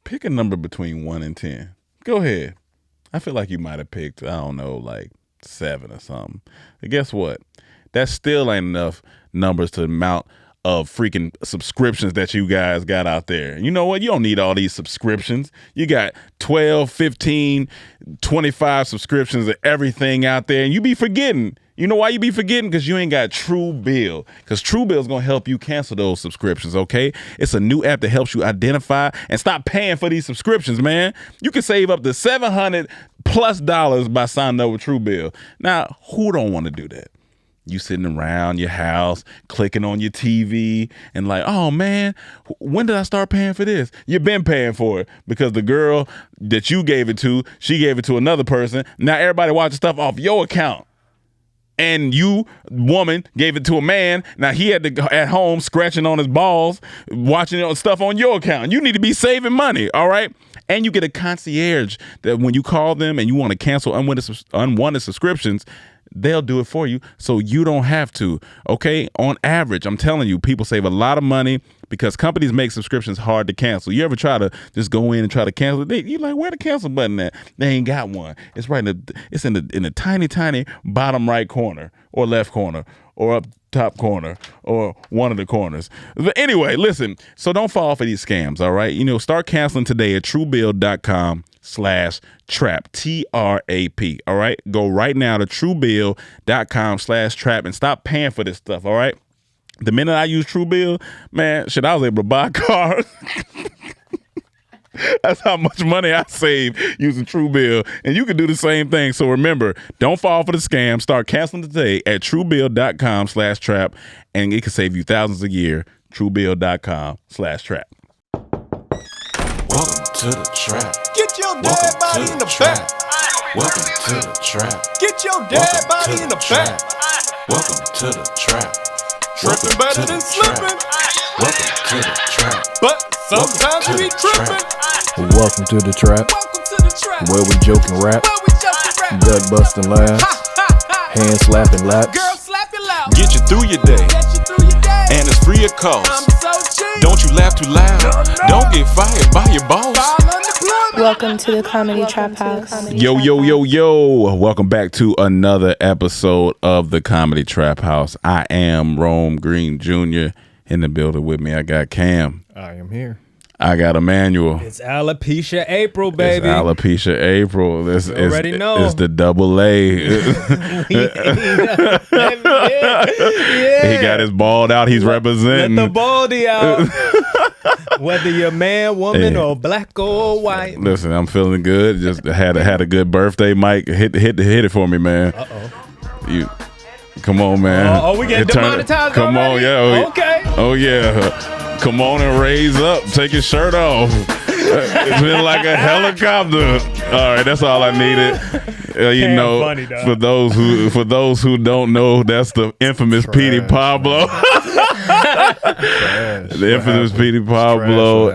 Pick a number between 1 and 10. Go ahead. I feel like you might have picked, I don't know, like 7 or something. But guess what? That still ain't enough numbers to amount of freaking subscriptions that you guys got out there. You know what? You don't need all these subscriptions. You got 12, 15, 25 subscriptions of everything out there, and you be forgetting. You know why you be forgetting? Because you ain't got Truebill. Because Truebill is going to help you cancel those subscriptions, okay? It's a new app that helps you identify and stop paying for these subscriptions, man. You can save up to $700+ by signing up with Truebill. Now, who don't want to do that? You sitting around your house, clicking on your TV, and like, oh man, when did I start paying for this? You've been paying for it because the girl that you gave it to, she gave it to another person. Now everybody watching stuff off your account. And you, woman, gave it to a man. Now he had to go at home scratching on his balls, watching stuff on your account. You need to be saving money, all right? And you get a concierge that when you call them and you want to cancel unwanted subscriptions, they'll do it for you so you don't have to, okay? On average, I'm telling you, people save a lot of money because companies make subscriptions hard to cancel. You ever try to just go in and try to cancel it? You're like, where the cancel button at? They ain't got one. It's right in the tiny, tiny bottom right corner or left corner or up top corner or one of the corners. But anyway, listen, so don't fall for these scams, all right? You know, start canceling today at truebill.com/trap, TRAP, all right? Go right now to truebill.com/trap and stop paying for this stuff, all right? The minute I use Truebill, man, shit, I was able to buy a car. That's how much money I save using Truebill. And you can do the same thing. So remember, don't fall for the scam. Start canceling today at truebill.com/trap, and it can save you thousands a year. Truebill.com/trap. Welcome to the trap. Get your dead body in the back. Welcome to the trap. Get your dead body in the back. Welcome to the trap. Tripping better than slipping. Welcome to the trap. But sometimes we tripping. Welcome to the trap, Welcome to the trap. where we joke and rap, Where we joking rap. gut busting laughs, hand slapping laps. Girl, slap your loud. Get you through your day, Get you through your day. and it's free of cost. I'm so cheap. Don't you laugh too loud. No. Don't get fired by your boss. All unemployment. Welcome to the Comedy Trap House. Yo, yo, yo, yo. Welcome back to another episode of the Comedy Trap House. I am Rome Green Jr. In the building with me. I got Cam. I am here. I got Emmanuel. It's alopecia April, baby. It's alopecia April. This You already know. It's the double A. Yeah. He got his bald out. He's representing. Let the baldy out. Whether you're man, woman, or black or white. Listen, I'm feeling good. Just had a good birthday, Mike. Hit it for me, man. You. Come on, man. Oh, we getting demonetized Come already? on, yeah. Okay. Oh, yeah. Come on and raise up. Take your shirt off. It's been like a helicopter. All right, that's all I needed. You Damn know, funny, dog. for those who don't know, that's the infamous Petey Pablo. The infamous Petey Pablo,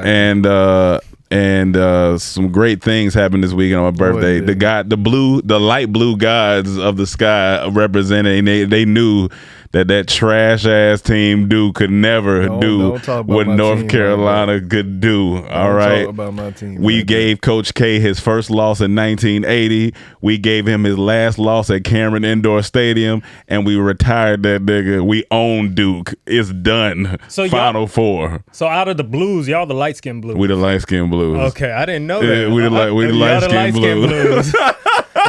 and some great things happened this weekend on my birthday. The light blue gods of the sky represented, and they knew that trash ass team Duke could never do what North Carolina could do. All right, talk about my team. We gave Coach K his first loss in 1980. We gave him his last loss at Cameron Indoor Stadium, and we retired that nigga. We own Duke. It's done. So Final Four. So out of the blues, y'all the light skinned blues. We the light skinned blues. Okay, I didn't know that. Yeah, we the light skinned blues.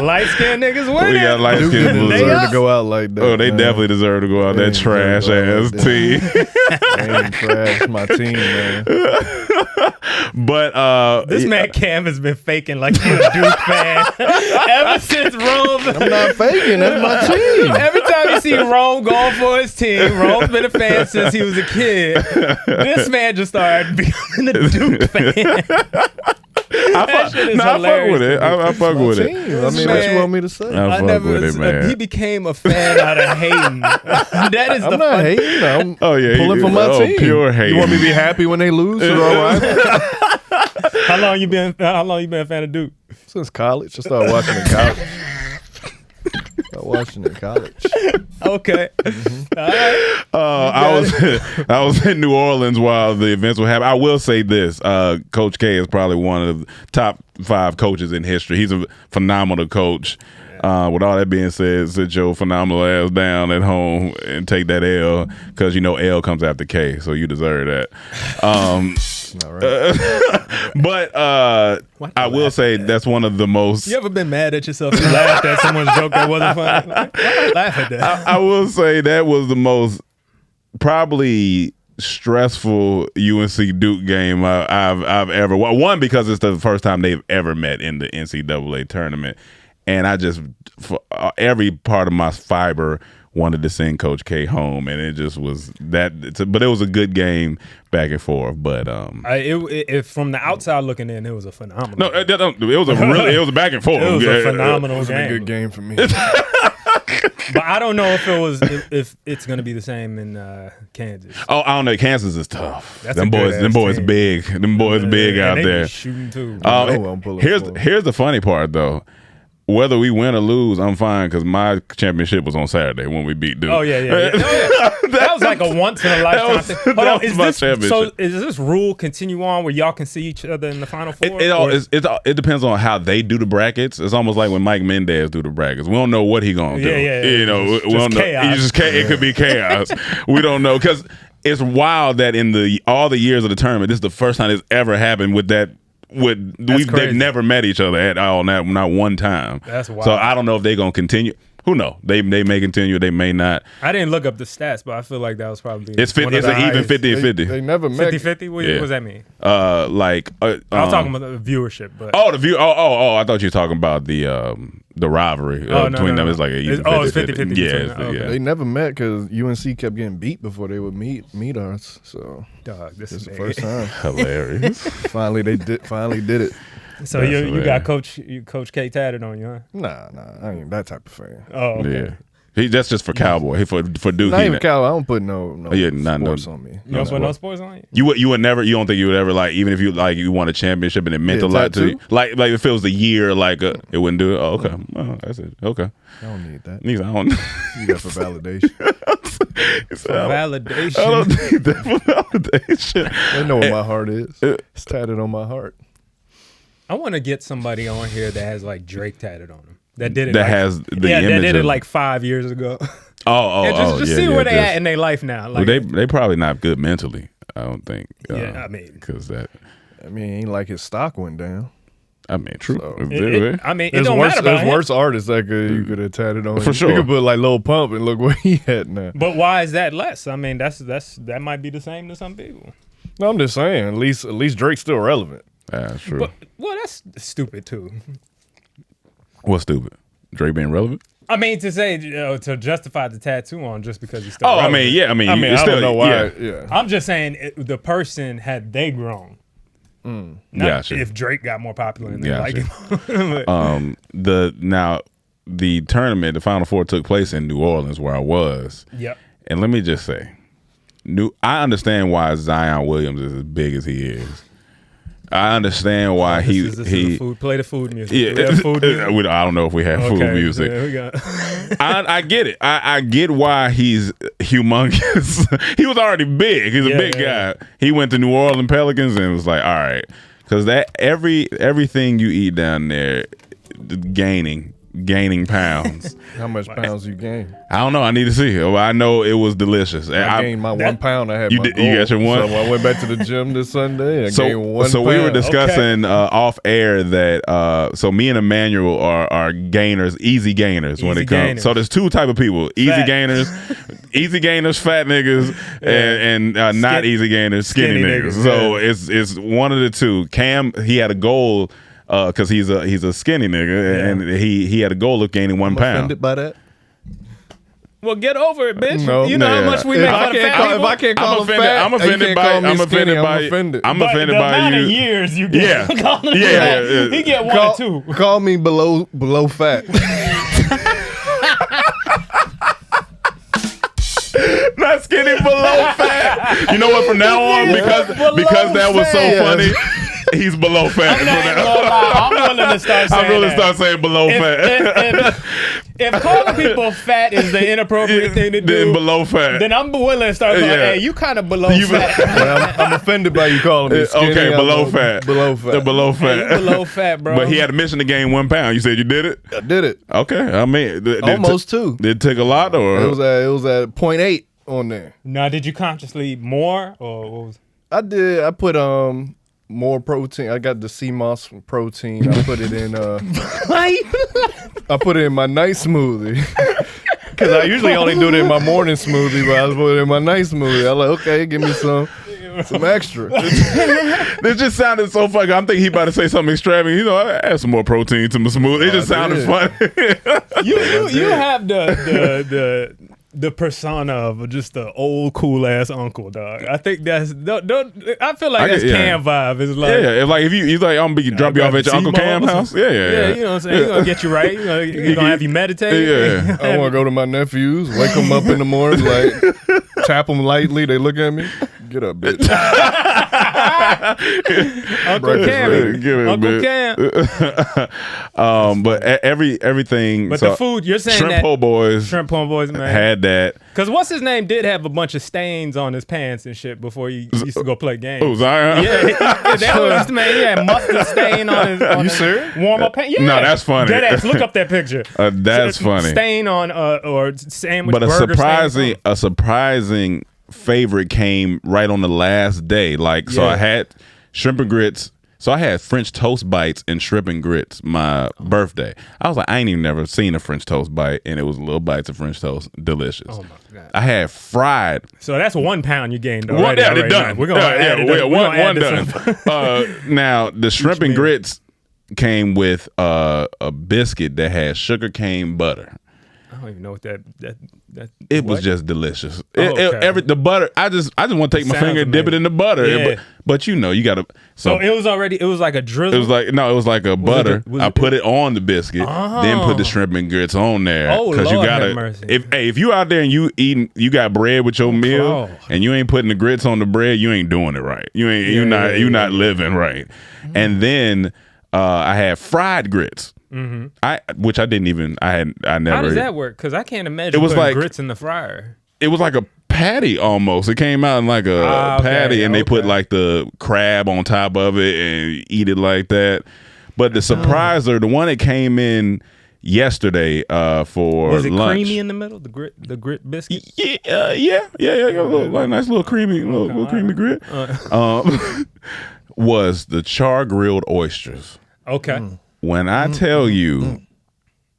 Light skinned niggas winning. We got light Duke skinned didn't blues. deserve to go out like that. Oh, they man. definitely deserve to go out. That trash ass team. They ain't trash my team, man. But This man Cam has been faking like he's a Duke fan ever since Rome. I'm not faking. That's my team. Every time you see Rome going for his team, Rome's been a fan since he was a kid. This man just started becoming a Duke fan. I fuck with it. I fuck with it. I mean, what you want me to say? I fuck with it, man. He became a fan out of hating. That is I'm not hating. I'm pulling for my team. Pure hate. You want me to be happy when they lose? It's all right. How long you been a fan of Duke? Since college, I started watching in college. Washington College. Okay. All right. I was in New Orleans while the events were happening. I will say this: Coach K is probably one of the top 5 coaches in history. He's a phenomenal coach. With all that being said, sit your phenomenal ass down at home and take that L, because you know L comes after K, so you deserve that. All right. But I will say that's one of the most. You ever been mad at yourself and laughed at someone's joke that wasn't funny? Like, why laugh at that? I will say that was the most probably stressful UNC Duke game I've ever. Well, one, because it's the first time they've ever met in the NCAA tournament. And I just, for every part of my fiber, wanted to send Coach K home, and it just was that. But it was a good game back and forth. But it from the outside looking in, it was a phenomenal. No, it was a back and forth. It was a phenomenal It was game. a good game for me. But I don't know if it's going to be the same in Kansas. Oh, I don't know. Kansas is tough. That's them a good boys team. big. Them boys big And out they there. be shooting too. Here's the funny part though. Whether we win or lose, I'm fine, because my championship was on Saturday when we beat Duke. Oh yeah. That was like a once in a lifetime thing. Hold on, is this rule continue on where y'all can see each other in the Final Four? It depends on how they do the brackets. It's almost like when Mike Mendez do the brackets. We don't know what he gonna do. Yeah. You know, we don't know. Chaos. It could be chaos. We don't know, because it's wild that in all the years of the tournament, this is the first time it's ever happened with that. They've never met each other at all, not one time. That's wild. So I don't know if they're gonna continue. Who knows? They may continue, they may not. I didn't look up the stats, but I feel like that was probably it's 50. It's an even 50-50. They never met. 50-50? What does that mean? I was talking about the viewership, but I thought you were talking about the rivalry between them. It's like an even 50-50. It's 50-50. Yeah, They never met because UNC kept getting beat before they would meet us. So dog, this is the first time. Hilarious. Finally did it. So you got Coach K tatted on you, huh? Nah, I ain't that type of fan. Oh, okay. Yeah. That's just for Cowboy. For Duke. Not even Cowboy. I don't put no sports on me. You don't put no sports on you? You would never. You don't think you would ever, like, even if you won a championship and it meant a lot to you, like if it was a year, like it wouldn't do it. Oh, okay. Oh, that's it. Okay. I don't need that. I don't. You got for validation. Validation. I don't need that for validation. They know what my heart is. It's tatted on my heart. I want to get somebody on here that has like Drake tatted on him. That did it. That has the image. That did it of, like 5 years ago. Just see where they at in their life now. Like, they probably not good mentally. I don't think. I mean, because that. I mean, ain't like his stock went down. I mean, true. So, it don't matter about There's him. worse artists that you could have tatted on. For sure. You could put like Lil Pump and look where he at now. But why is that less? I mean, that might be the same to some people. No, I'm just saying. At least Drake's still relevant. That's true. But, well, that's stupid too. What's stupid? Drake being relevant? I mean, to say to justify the tattoo on just because he's still. Oh, relevant. I don't know why. Yeah. I'm just saying the person had they grown. Not Gotcha. if Drake got more popular and they like him. The tournament, the Final Four, took place in New Orleans, where I was. Yep. And let me just say, I understand why Zion Williams is as big as he is. I understand why This is the food. Play the food music. Yeah, Do we have food music? I don't know if we have food music. There we go. I get it. I get why he's humongous. He was already big. He's a big guy. He went to New Orleans Pelicans and was like, all right, because that everything you eat down there, gaining pounds. How much pounds you gained? I don't know. I need to see. I know it was delicious. I gained my 1 pound. I had you my goal. You got your one? So I went back to the gym this Sunday. I gained 1 pound. So we were discussing off air that so me and Emmanuel are gainers, easy gainers when it comes. Gainers. So there's 2 type of people: easy gainers, fat niggas, and not easy gainers, skinny niggas. So it's one of the 2. Cam, he had a goal. Because he's a skinny nigga, and he had a goal of gaining 1 pound. Offended by that? Well, get over it, bitch. No. You know how much we make fun of fat people? If I can't call him fat, I'm offended by you. Of years you get calling him fat. He get 1 or 2. Call me below fat. Not skinny, below fat. You know what? From now on, because that was so funny. He's below fat. I'm not even gonna lie. I'm willing to start saying I'm really that. start saying below fat. If calling people fat is the inappropriate thing to do, Then below fat. then I'm willing to start going, Yeah. hey, you kind of below You- fat. But I'm offended by you calling me skinny. Okay, I'm below on fat. Below fat. The below fat. You below fat, bro. But he had a mission to gain 1 pound. You said you did it? I did it. Okay. I mean, Almost two. Did it take a lot or? It was at 0.8 on there. Now, did you consciously eat more or what was? I did. I put more protein. I got the sea moss from protein. I put it in. I put it in my night smoothie. Because I usually only do it in my morning smoothie, but I was putting it in my night smoothie. I was like, okay, give me some extra. This just sounded so funny. I'm thinking he about to say something extravagant. You know, I add some more protein to my smoothie. It just sounded did. funny. You have the persona of just the old cool ass uncle, dog. I think that's I feel like that's Cam vibe. It's like like if you like, I'm gonna drop you off at your Uncle Cam house. Yeah, you know what I'm saying. He's gonna get you right. He's gonna have you meditate. Yeah. I want to go to my nephews, wake them up in the morning, like tap them lightly. They look at me. Get up, bitch. Uncle Cam. Give it, Uncle bitch. Cam. But everything. But so the food, you're saying Shrimp that Po' Boys Shrimp Po' Boys, man. had that. Because what's his name did have a bunch of stains on his pants and shit before he used to go play games. Oh, Zion? Yeah, that was, man, he had mustard stain on his serious? warm up pants. Yeah. No, that's funny. Deadass, look up that picture. That's funny. Stain on or sandwich But burger stain. a surprising favorite came right on the last day. Like, so Yeah. I had shrimp and grits. So I had French toast bites and shrimp and grits my birthday. I was like, I ain't even never seen a French toast bite, and it was little bites of French toast, delicious. Oh my God. I had fried. So that's 1 pound you gained One already. done. Now. We're gonna add it up. We're one gonna add done. this up. Now the shrimp and meal. grits came with a biscuit that had sugar cane butter. I don't even know what that It was what? just delicious. Oh, okay. The butter. I just want to take my Sounds finger and dip it in the butter. Yeah. But you know, you gotta. So it was like a drizzle. It was like a butter. was I it- put it on the biscuit, then put the shrimp and grits on there. Oh, you Lord gotta. have mercy. If you out there and you got bread with your meal, Lord. and you ain't putting the grits on the bread, you ain't doing it right. You're not living right. And then I had fried grits. Mm-hmm. Which I didn't even. I never. How does that work? Because I can't imagine It was putting like- grits in the fryer. It was like a patty almost. It came out in like a okay, patty, and they put okay. like the crab on top of it and eat it like that. But the surpriser, the one that came in yesterday for Was it lunch. creamy in the middle? The grit biscuit. Yeah. Like nice little creamy, little creamy grit. Was the char grilled oysters. Okay. When I tell you,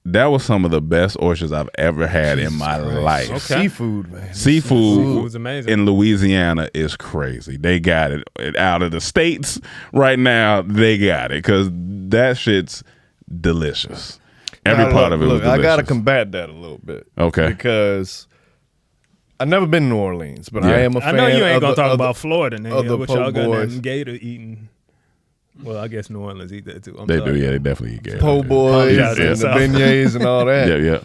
that was some of the best oysters I've ever had in my life. Okay. Seafood, man. Seafood was amazing. in Louisiana is crazy. They got it out of the states right now. They got it because that shit's delicious. Every part of it was delicious. I gotta combat that a little bit. Okay. Because I've never been to New Orleans, but Yeah. I am a I fan. know you ain't gonna of the- talk of the- about Florida, nigga. of the What y'all po' got boys. them gator eating? Well, I guess New Orleans eat that too. I'm They sorry. do, yeah. They definitely get po' boys Yeah, and yeah. the beignets and all that. Yeah.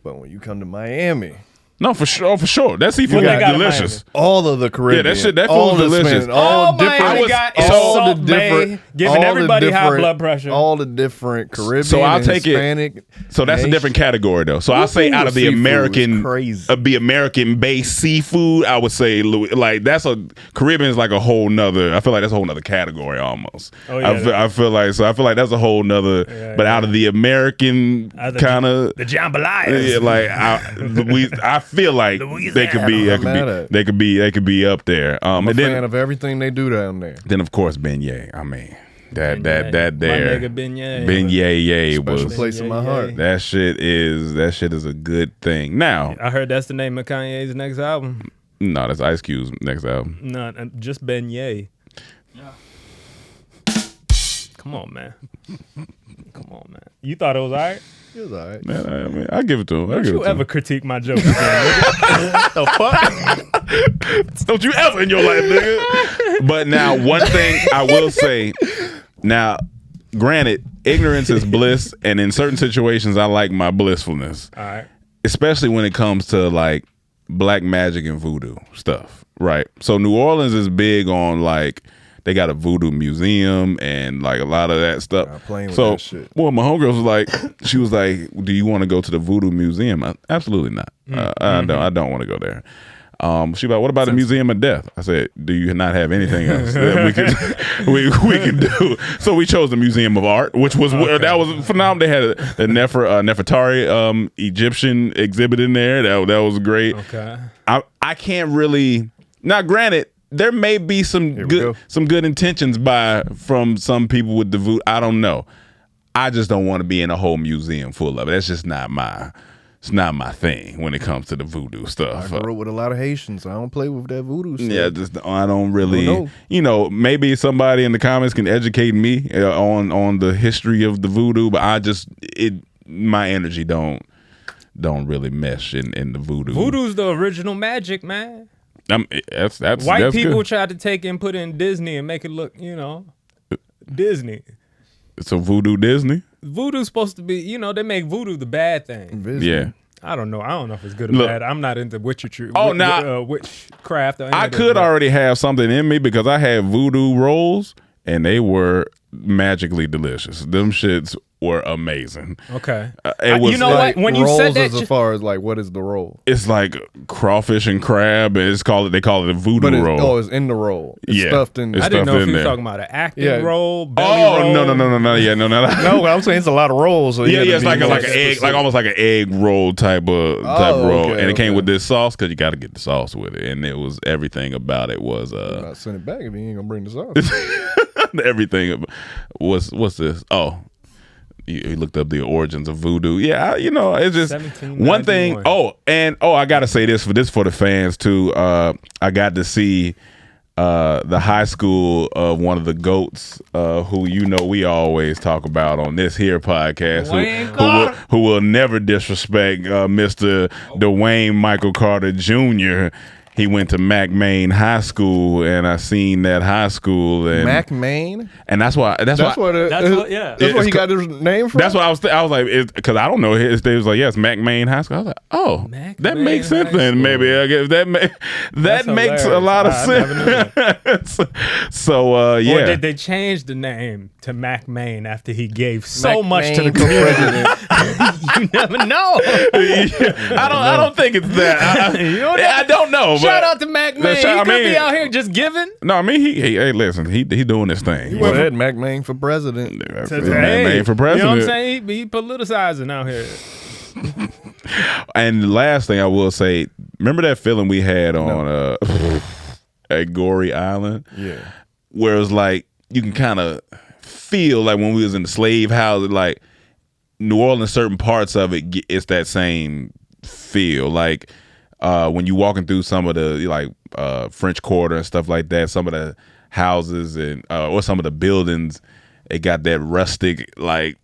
But when you come to Miami, No, for sure. That seafood What they is got in delicious. all of the Caribbean, that all food's the delicious. Spanish, all All different, Miami got is all Salt the Bay, different, giving all the everybody high different- blood pressure. all the different Caribbean. So I'll and take it- Hispanic So that's a different category, though. So I'll say out of the Seafood is American, crazy. of the American-based seafood, I would say like that's a Caribbean is like a whole nother. I feel like that's a whole nother category almost. Oh, yeah, I feel like that's a whole nother. Yeah, but yeah. out of the American kind of. the jambalaya. Yeah, like I feel like they could be, they could be up there. I'm a And fan then, of everything they do down there. then of course beignet. I mean that there, My nigga beignet. beignet Special was place in my heart. that shit is a good thing. Now, I heard that's the name of Kanye's next album. no, that's Ice Cube's next album. No, just beignet. Come on, man. You thought it was all right? It was all right. Man, I mean, I give it to him. Don't you ever critique my joke again, nigga. The fuck? Don't you ever in your life, nigga. But now, one thing I will say. Now, granted, ignorance is bliss, and in certain situations, I like my blissfulness. All right. Especially when it comes to like black magic and voodoo stuff, right? So New Orleans is big on like they got a voodoo museum and like a lot of that stuff. playing with So, that shit. well, my homegirl was like, she was like, "Do you want to go to the voodoo museum?" Absolutely not. I don't want to go there. She like, "What about the Museum of Death?" I said, "Do you not have anything else that we could do?" So we chose the Museum of Art, which was that was phenomenal. They had the Nefertari Egyptian exhibit in there. That was great. Okay. I can't really. Now, granted, there may be some good intentions from some people with the voodoo. I don't know. I just don't want to be in a whole museum full of it. That's just not my. It's not my thing when it comes to the voodoo stuff. I grew up with a lot of Haitians. I don't play with that voodoo stuff. Yeah, I don't really. I don't know. Maybe somebody in the comments can educate me on the history of the voodoo, but my energy don't really mesh in the voodoo. Voodoo's the original magic, man. That's White people good. tried to take and put in Disney and make it look, Disney. So voodoo Disney. Voodoo's supposed to be, they make voodoo the bad thing. Yeah. I don't know if it's good or bad. I'm not into witchcraft. I could already have something in me because I had voodoo rolls and they were magically delicious. Them shits were amazing. Okay. It was what? When you said that, as far as like what is the roll? It's like crawfish and crab. They call it a voodoo roll. It's in the roll. It's Yeah. stuffed in. I didn't know if you were there. talking about an acting roll, belly roll. No. Yeah, no. No, I'm saying it's a lot of rolls. So Yeah, it's like an egg, like almost like an egg roll type roll, okay, and it came with this sauce because you got to get the sauce with it, and it was everything about it was I'll send it back if you ain't gonna bring the sauce. everything. What's this? Oh. You looked up the origins of voodoo. Yeah, it's just one thing. I gotta say this for the fans too. I got to see the high school of one of the GOATs who we always talk about on this here podcast, who will never disrespect Mr. Dwayne Michael Carter Jr. He went to McMain High School, and I seen that high school. And McMain, and that's why he got his name from. That's what I was like, because I don't know his name. Was like, yes, McMain High School. I was like, oh, that makes sense then. Maybe I guess that makes a lot of sense. So yeah. Or did they change the name to McMain after he gave so much to the community? You never know. I don't think it's that. I don't know. Shout out to McMain. He could be out here just giving. No, I mean hey, listen, he doing his thing. He said McMain for president. McMain for president. You know what I'm saying? He politicizing out here. And the last thing I will say, remember that feeling we had on at Gory Island? Yeah. Where it was like you can kind of feel like when we was in the slave house, like New Orleans, certain parts of it, it's that same feel. Like when you walking through some of the French Quarter and stuff like that, some of the houses and or some of the buildings, it got that rustic, like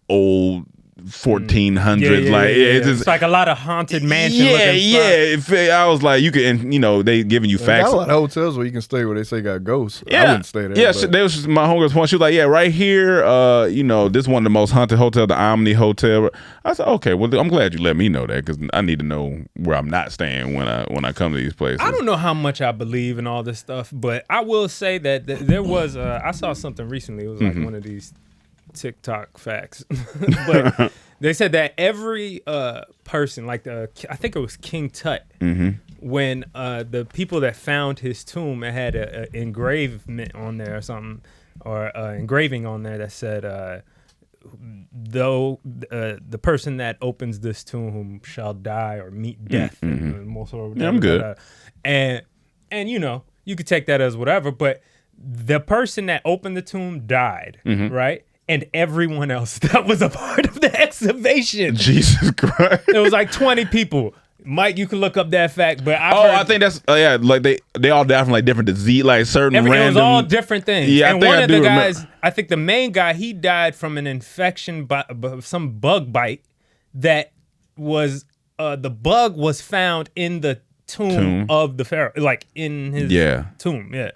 old 1400s. It's like a lot of haunted mansion. I was like, you can, they giving you facts. Got a lot of hotels where you can stay where they say got ghosts. Yeah. I wouldn't stay there. Yeah, that was just my homegirl's point. She was like, yeah, right here, this is one of the most haunted hotels, the Omni Hotel. I said, okay, well, I'm glad you let me know that because I need to know where I'm not staying when I come to these places. I don't know how much I believe in all this stuff, but I will say that there was I saw something recently. It was like one of these TikTok facts, but they said that every person, like I think it was King Tut, when the people that found his tomb, it had an engravement on there or something, or engraving on there that said, though the person that opens this tomb shall die or meet death. I'm good. And you could take that as whatever, but the person that opened the tomb died, right? And everyone else that was a part of the excavation. Jesus Christ. It was like 20 people. Mike, you can look up that fact, but I think that's like they all definitely different disease, like certain random. It was all different things. Yeah, and one of the guys, I think the main guy, he died from an infection by some bug bite that was the bug was found in the tomb of the pharaoh, like in his tomb. Yeah.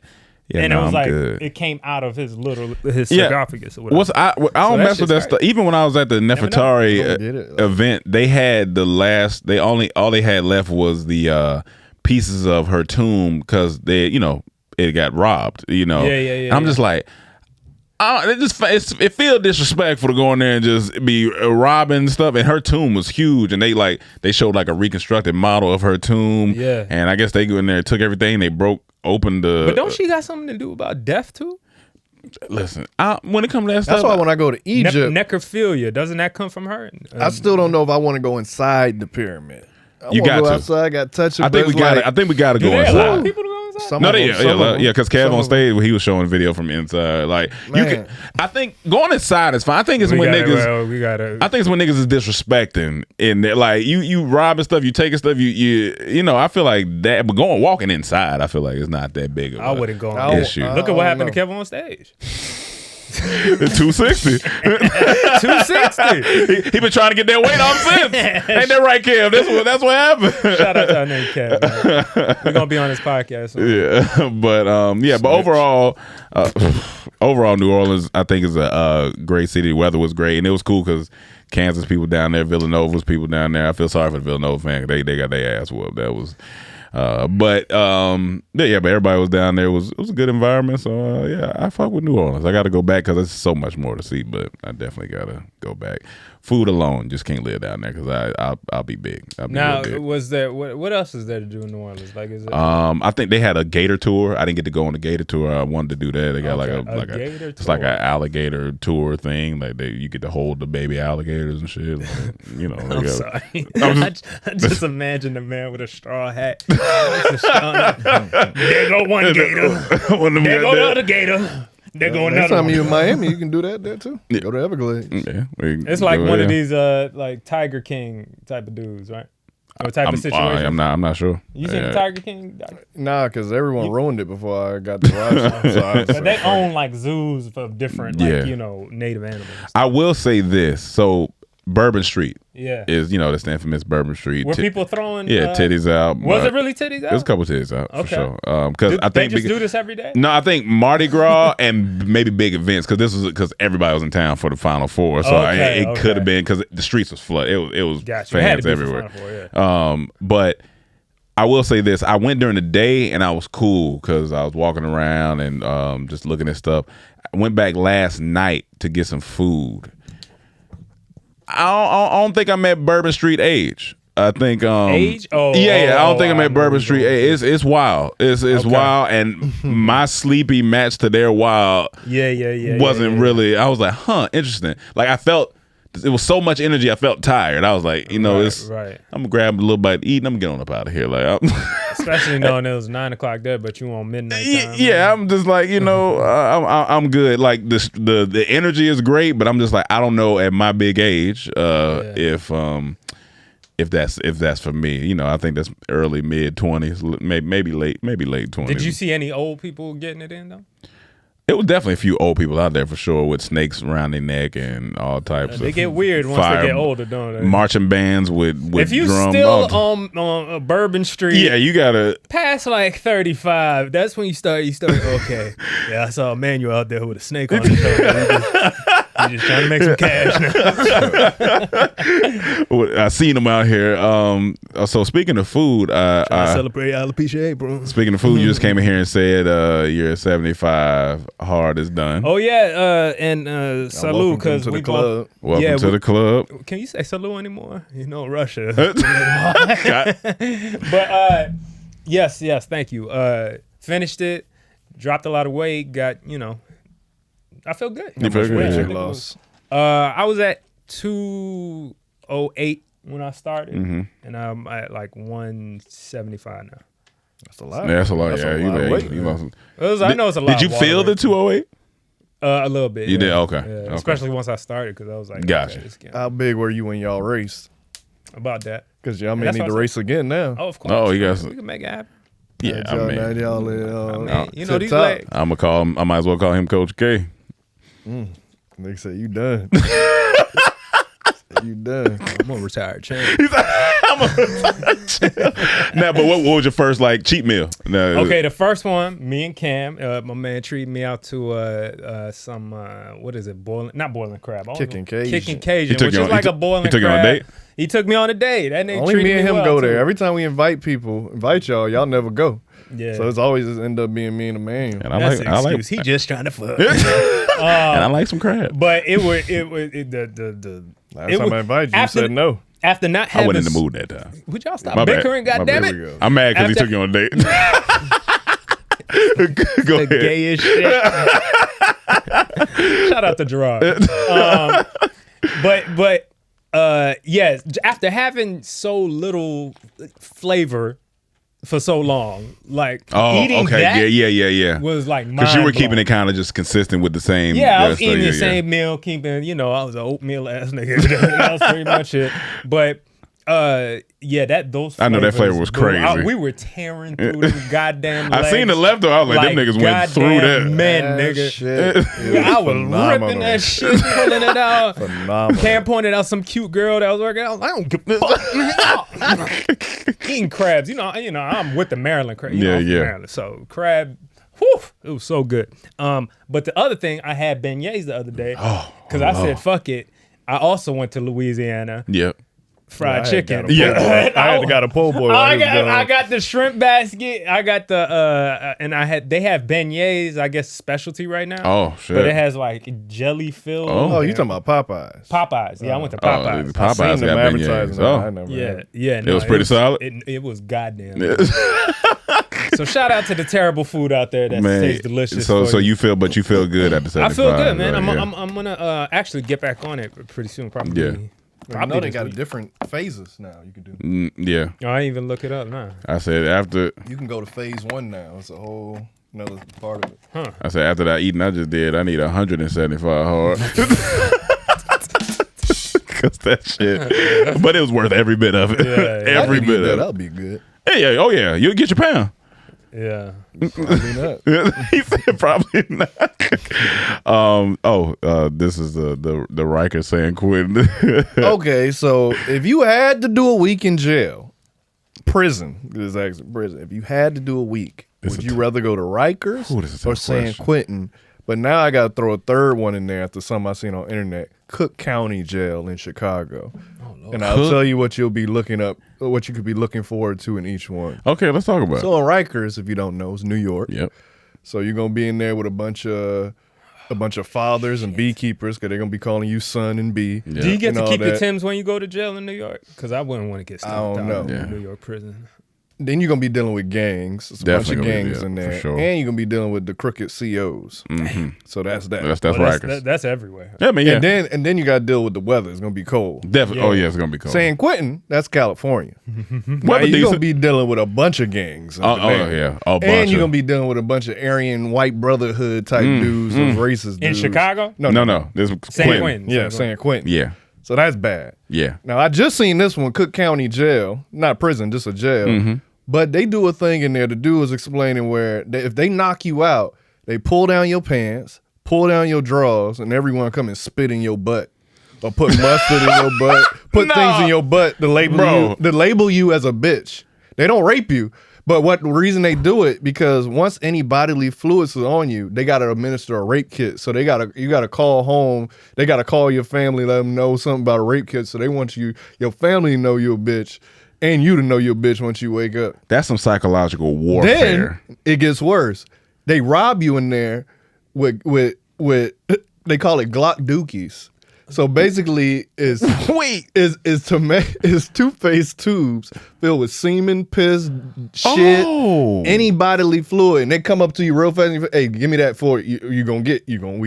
Yeah, and it was it came out of his sarcophagus or whatever. I don't mess with that stuff. Even when I was at the Nefertari event, they had all they had left was the pieces of her tomb because they, it got robbed. You know, Yeah. I'm just like. It feels disrespectful to go in there and just be robbing stuff. And her tomb was huge, and they showed like a reconstructed model of her tomb. Yeah. And I guess they go in there and took everything. They broke open the. But don't she got something to do about death too? Listen, when it comes to that stuff, That's why when I go to Egypt, necrophilia, doesn't that come from her? I still don't know if I want to go inside the pyramid. You got go to. outside. I got to touch it. I think we got. I think we got to go Do they allow inside. people to go inside? Some No, of them, some of them. because Kev Some on of stage, he was showing video from inside. Like you Man. can, I think going inside is fine. I think it's We when gotta- niggas. well, we gotta. I think it's when niggas is disrespecting and like you robbing stuff, you taking stuff, you know. I feel like that, but walking inside, I feel like it's not that big of I a wouldn't go I on don't- issue. Look at what happened to Kevin on stage. 260. 260. He been trying to get that weight off since. Ain't that right, Kev? That's what happened. Shout out to our name Kev. Man. We're gonna be on this podcast soon. Yeah, but overall, New Orleans, I think is a great city. The weather was great, and it was cool because Kansas people down there, Villanova's people down there. I feel sorry for the Villanova fans. They got their ass whooped. That was. But everybody was down there. It was a good environment. So yeah, I fuck with New Orleans. I got to go back because there's so much more to see. But I definitely got to go back. Food alone just can't live down there because I'll be big. I'll be Now, real big. was there what else is there to do in New Orleans? Like, is it I think they had a gator tour. I didn't get to go on the gator tour. I wanted to do that. They got Okay, like a a gator it's like tour. an alligator tour thing. Like you get to hold the baby alligators and shit. Like, you know, they I'm got- sorry. I'm I just imagine a man with a straw hat. There go one gator. One of them There got go the that. other gator. There go Next another time one. you in Miami, you can do that there too. Go to Everglades. Yeah, It's like go one of ahead. these like Tiger King type of dudes, right? Or type of situation. I'm not sure. You seen the Tiger King? doc? Nah, because everyone ruined it before I got to watch it. So But they own like zoos of different, like, Yeah. you know, native animals. I will say this. So Bourbon Street Yeah. is, that's the infamous Bourbon Street. Were people throwing? titties out. Was but it really titties out? There's a couple titties out Okay. for sure. Because I They think just do this every day. No, I think Mardi Gras and maybe big events because everybody was in town for the Final Four, so Okay, it could have okay. been because the streets was flooded. It was Gotcha. It had fans to be for everywhere. Final Four, But I will say this: I went during the day and I was cool because I was walking around and just looking at stuff. I went back last night to get some food. I don't think I'm at Bourbon Street age. I think Age? Oh, yeah. I don't think I'm I at know Bourbon you're Street going age. It's wild. It's wild, and my sleepy match to their wild Yeah. wasn't yeah. really. I was like, interesting. Like I felt it was so much energy. I felt tired. I was like, it's right. I'm gonna grab a little bite to eat and I'm gonna get on up out of here. Like, Especially knowing it was 9 o'clock there, but you on midnight time. yeah, I'm just like, I'm good. Like the energy is great, but I'm just like, I don't know at my big age if that's for me. I think that's early mid 20s, maybe late 20s. Did you see any old people getting it in though? It was definitely a few old people out there for sure with snakes around their neck and all types of. They get weird once they get older, don't they? Marching bands with If you drum. still on Bourbon Street, yeah, you gotta. past like 35, that's when you start. Okay, yeah, I saw Emmanuel out there with a snake on his shoulder. He's just trying to make some cash now. I seen them out here. So speaking of food, I celebrate alopecia, bro. speaking of food, you just came in here and said you're 75. Hard is done. Oh yeah, and salute welcome because to the we club. Welcome to the club. Can you say salute anymore? Russia. God. But yes, thank you. Finished it, dropped a lot of weight, got I feel good. You feel good, Yeah. yeah. Loss. I was at 208 when I started, and I'm at like 175 now. That's a lot. Yeah, that's a lot. That's yeah, a lot of you weight, lost. I know it's a lot. Did you feel the 208? A little bit. You yeah. did? Okay. Yeah, Okay. especially once I started because I was like, Gotcha. okay, this game- How big were you when y'all raced? about that. Because y'all may That's need what to I race again now. Oh, of course. Oh, you guys. We can make it happen. Yeah, I mean, These legs. I'm gonna call him. I might as well call him Coach K. They say you done. You done. I'm a retired champ. I'm Now, but what was your first like cheat meal? No, Okay, the first one, me and Cam, my man treated me out to some what is it? Not boiling crab. Kicking Cajun. Kicking Cajun, took which you is on- like he a boiling took you crab. on a date? He took me on a date. That nigga Only treated me and him well, go too. there. Every time we invite y'all never go. Yeah. So it's always just end up being me and the man. And I That's like, an I like, excuse. He just trying to fuck. and I like some crab. But the Last time I invited you, you said no. After not I having wasn't in the mood that time. Would y'all stop My bad. bickering? My bad. Goddammit. Here we go. I'm mad because he After- took you on a date. Go The ahead. gayest shit. Shout out to Jerrod. But yeah, after having so little flavor for so long, like Oh, eating okay. that Yeah. was like Because you were keeping mind-blowing. it kind of just consistent with the same. Yeah, I was so eating yeah, the same meal, keeping, I was an oatmeal ass nigga. That was pretty much it. But yeah, those I know that flavors, flavor was bro, crazy. we were tearing through them goddamn I seen the legs leftover. I was like, them niggas went through goddamn that. men, That nigga. shit I was ripping that shit, pulling it out. Phenomenal. Cam pointed out some cute girl that was working out. I don't give a fuck. Eating crabs. I'm with the Maryland crab. Yeah, I'm from yeah. Maryland, so crab, whew, it was so good. But the other thing, I had beignets the other day because I said, fuck it. I also went to Louisiana. Yep. Fried chicken. I had got a po' boy. while I he was gone. got the shrimp basket. I got the and they have beignets, I guess specialty right now. Oh, shit. But it has like jelly filled. Oh, you talking about Popeyes? Popeyes? Yeah, I went to Popeyes. Popeyes I seen them got advertising. beignets. I Oh. never Yeah, had it. yeah. was pretty solid? It was goddamn. So shout out to the terrible food out there that Man, tastes delicious. so for you feel good at the 75. I feel good, man. right? I'm gonna actually get back on it pretty soon. Probably. Yeah. I know they this got week. different phases now. You can do. Yeah. Oh, I didn't even look it up now. I said after You can go to phase 1 now. It's a whole another part of it. after that eating I just did, I need 175 hard. Cause that shit. But it was worth every bit of it. Yeah. Every I can bit eat that. of it. That'll be good. Hey, oh yeah, you'll get your pound. Yeah. Probably not. He said probably not. This is the Riker saying Quentin. Okay, so if you had to do a week in jail, prison, this is actually prison. If you had to do a week, would you rather go to Rikers Ooh, this is a or tough San question. Quentin? But now I got to throw a third one in there after something I seen on internet. Cook County Jail in Chicago. And I'll tell you what you'll be looking up, what you could be looking forward to in each one. Okay, let's talk about it. So on Rikers, if you don't know, is New York. Yep. So you're gonna be in there with a bunch of fathers and beekeepers because they're gonna be calling you son and bee. Yeah. Do you get And to all keep your that. Timbs when you go to jail in New York? Because I wouldn't want to get I stopped don't out know. in Yeah. New York prison. Then you're gonna be dealing with gangs. It's a Definitely bunch gonna of be, gangs yeah, in for there, sure. and you're gonna be dealing with the crooked COs. So that's that. That's Well, Rikers. that's everywhere. Yeah, I mean, yeah. And then you got to deal with the weather. It's gonna be cold. Definitely. Oh yeah, it's gonna be cold. San Quentin, that's California. Now, Weather you're gonna decent. be dealing with a bunch of gangs. Oh, up there. yeah, a bunch And you're of- gonna be dealing with a bunch of Aryan white brotherhood type dudes, those racist In dudes. Chicago? No. This is San Quentin. Quentin. Yeah, San Quentin. Yeah, So that's bad. yeah. Now I just seen this one, Cook County Jail, not prison, just a jail. But they do a thing in there. The dude was explaining where if they knock you out, they pull down your pants, pull down your drawers, and everyone come and spit in your butt. Or put mustard in your butt, put things in your butt to label you as a bitch. They don't rape you. But the reason they do it, because once any bodily fluids is on you, they gotta administer a rape kit. So you gotta call home. They gotta call your family, let them know something about a rape kit. So they want your family to know you're a bitch, and you to know you're a bitch once you wake up. That's some psychological warfare. Then it gets worse. They rob you in there with they call it Glocc Dookies. So basically, is toothpaste tubes filled with semen, piss, shit, Oh. any bodily fluid, and they come up to you real fast. And you, hey, give me that for you. We gonna get You gonna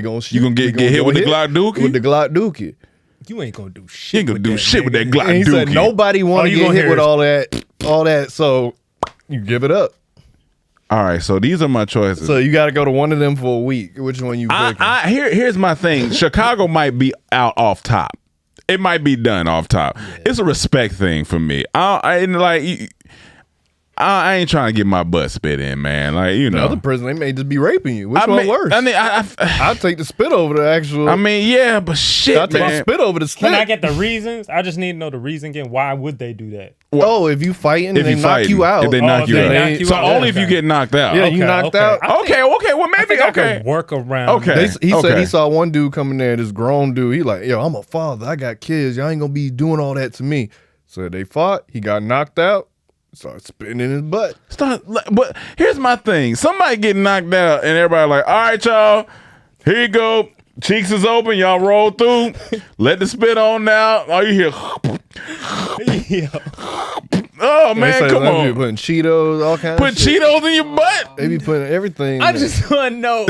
get hit with the Glocc Dookie? With the Glocc Dookie. You ain't gonna do You shit. ain't gonna with do that, shit with that nigga. Glocc And he Dookie. said nobody want to you get gonna hit hear with it. all that. So you give it up. All right, so these are my choices. So you got to go to one of them for a week. Which one you picking? Here's my thing. Chicago might be out off top. It might be done off top. It's a respect thing for me. I ain't trying to get my butt spit in, man. Like, you know. Other prison, they may just be raping you. Which one worse? I mean, I'll take the spit over the actual. I mean, yeah, but shit, I'll take the man. spit over the stick. Can I get the reasons? I just need to know the reason again. Why would they do that? Oh, if you fighting, If they you knock fighting, you out. if they knock you they out. knock you So out. only if you Okay. get knocked out. Yeah, you knocked out. Okay, well maybe I okay. could work around. Okay. that. He said Okay. he saw one dude coming there, this grown dude. He like, yo, I'm a father. I got kids. Y'all ain't gonna be doing all that to me. So they fought. He got knocked out. Started spitting in his butt. But here's my thing. Somebody get knocked out and everybody like, all right, y'all, here you go. Cheeks is open. Y'all roll through. Let the spit on now. All you hear. Oh, They man, say come some people on. putting Cheetos, all kinds Put of shit. Cheetos in your butt. They be putting everything. I in. just want to know.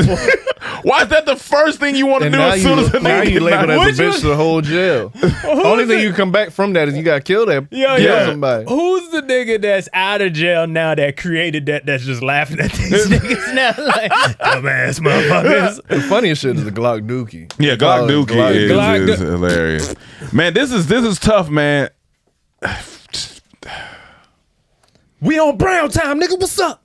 Why is that the first thing you want to And do now as soon as a now nigga you get labeled knocked as a bitch to the whole jail. Only thing you come back from that is you got to kill that. Yo, kill somebody. Who's the nigga that's out of jail now that created that? That's just laughing at these niggas now, like dumbass motherfuckers. The funniest shit is the Glocc Dookie. Yeah, Glocc Dookie is Glocc hilarious. Man, this is tough, man. We on Brown time, nigga. What's up?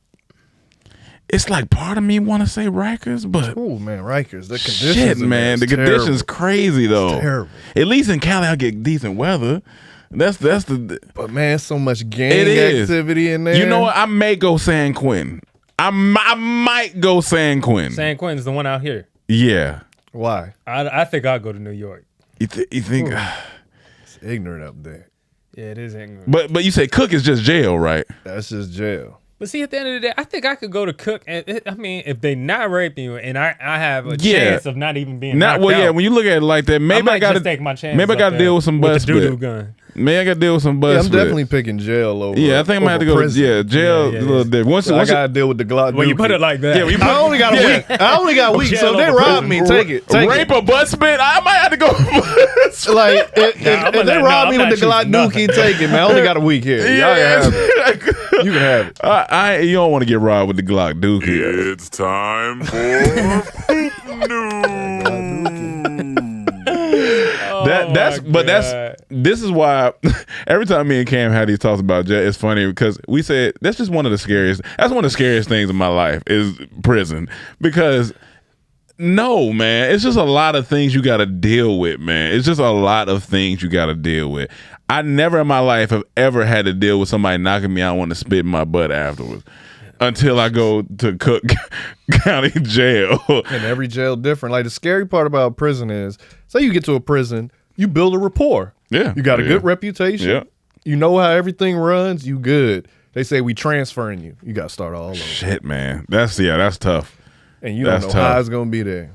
It's like part of me want to say Rikers, but Oh man, Rikers. The conditions. shit, in man, there the is conditions crazy though. It's terrible. At least in Cali, I get decent weather. That's the. But man, so much gang It is. activity in there. You know what? I may go San Quentin. I might go San Quentin. San Quentin's the one out here. Yeah. Why? I think I'll go to New York. You think? It's ignorant up there. Yeah, it is England. But you say Cook is just jail, right? That's just jail. But see, at the end of the day, I think I could go to Cook. And I mean, if they not raping you, and I have a Yeah. chance of not even being Not knocked well. Yeah. out, When you look at it like that, maybe might I got just to take my chances. Maybe I up got to there deal with some with bus the doo-doo spit. gun. Maybe I got to deal with some Yeah, bus I'm spit. definitely picking jail over. Yeah, I think I might have to go. prison. Yeah, jail Yeah, a little different. Once I gotta deal with the Glocc. When you Dookie. put it like that, Yeah, when you put- I only got a Yeah. week. I only got a week. Jail So if they over rob prison. me, take it. Take rape it. or butt spit, I might have to go. Like if I'm they not- rob I'm me not with the Glocc choosing nothing. Dookie, take it, man. I only got a week here. Y'all can have it. You can have it. You don't want to get robbed with the Glocc Dookie. It's time for This is why every time me and Cam had these talks about jail, it's funny because we said that's just one of the scariest. That's one of the scariest things in my life is prison because. No, man. It's just a lot of things you got to deal with, man. It's just a lot of things you got to deal with. I never in my life have ever had to deal with somebody knocking me out and want to spit in my butt afterwards until I go to Cook County Jail. And every jail different. Like the scary part about prison is, say you get to a prison, you build a rapport. Yeah. You got a Yeah. good reputation. Yeah. You know how everything runs. You good. They say we transferring you. You got to start all over. Shit, man. That's tough. And you don't That's know how tough. it's gonna be there.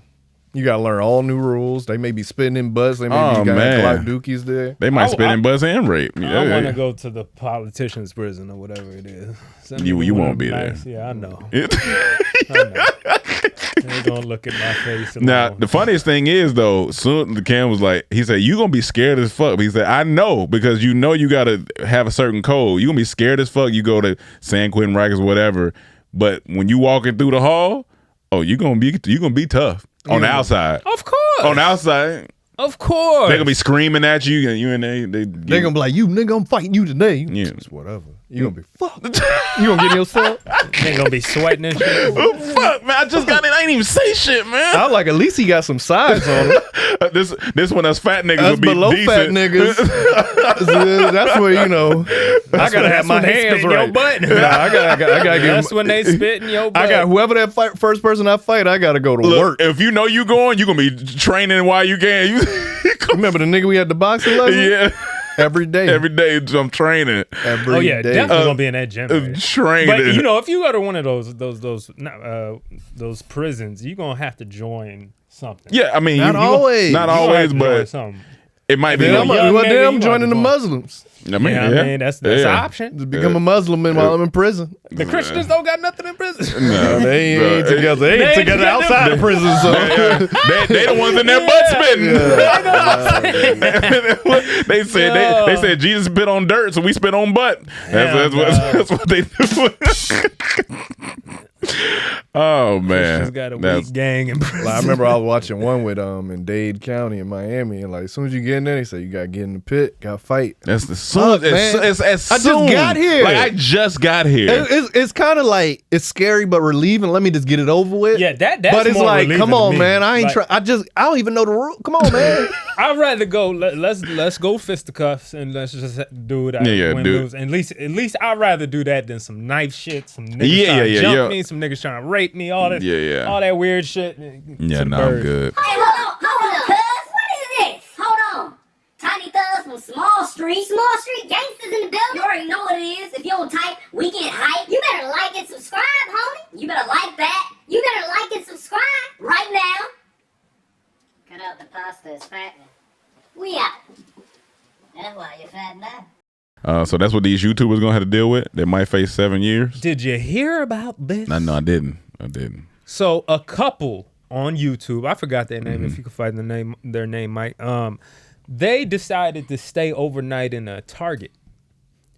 You gotta learn all new rules. They may be spitting in butts. They may Oh, be got man. Glocc Dookies there. They might I- spit I- in butts and rape. I Yeah, want yeah. to go to the politician's prison or whatever it is. Send You me to won't one be nice- there. Yeah, I know. Yeah. I know. They're gonna look at my face. Now alone. the funniest thing is though, soon the Cam was like, he said, "You gonna be scared as fuck." He said, "I know because you know you gotta have a certain code. You gonna be scared as fuck. You go to San Quentin, Rikers, whatever. But when you walking through the hall, oh, you gonna be tough on the outside. Of course. On the outside, Of course. they gonna be screaming at you, and you and they They're gonna be like, you nigga, I'm fighting you today. Yeah. Just whatever. You gonna be fucked. You gonna get yourself. They gonna be sweating and shit. Oh, fuck, man! I just got in. I ain't even say shit, man. I'm like, at least he got some sides on him. This one, us fat niggas Us will be below decent. fat niggas. That's where you know. I gotta have my when they hands spit in your right. butt. Nah, I gotta get. That's when they spit in your butt. I got whoever that first person I fight. I gotta go to Look, work. if you know you going, you gonna be training while you can. You Remember the nigga we had the boxing lesson? yeah. Every day. Every day I'm training. Every Oh yeah, day. definitely gonna be in that gym. man. Training. But you know, if you go to one of those prisons, you gonna have to join something. yeah, I mean, Not you- always. not You gonna always, have to join but something. it might be. Then I'm, young well, nigga, then I'm you joining the gotta go. Muslims. I mean, Yeah, I mean that's an option. To become a Muslim while I'm in prison. The Christians don't got nothing in prison. No, they ain't Bro, together. They ain't ain't together together. outside of prison. So they the ones in their butt spitting. they said Jesus spit on dirt, so we spit on butt. That's what they do. Oh man, She's got a That's- weak gang in prison. Like, I remember I was watching one with in Dade County in Miami, and like as soon as you get in there, they say you gotta get in the pit, gotta fight. That's the Fuck, soon. man. As I just soon. got here. Like I just got here. It's kind of like it's scary but relieving. Let me just get it over with. Yeah, that's But it's more like, relieving come to on, me. man. I ain't Like, I don't even know the rule. Come on, man. I'd rather go. Let's go fisticuffs and let's just do it. Win, dude. lose. At least I'd rather do that than some knife shit. Some niggas Yeah, trying to yeah, jump yeah. me. Some niggas trying to rape me. All that. Yeah. All that weird shit. Yeah, To the no, I'm birds. good. Hey, hold on, cuz. What is this? Hold on. Tiny Thugs from Small Street. Small Street gangsters in the building. You already know what it is. If you don't type Weekend Hype, you better like and subscribe, homie. You better like that. You better like and subscribe right now. Cut out the pasta, it's fattening. We out. That's why you're fat now. So that's what these YouTubers gonna have to deal with. They might face 7 years. Did you hear about this? No, I didn't. So a couple on YouTube, I forgot their name. Mm-hmm. If you could find their name, Mike. They decided to stay overnight in a Target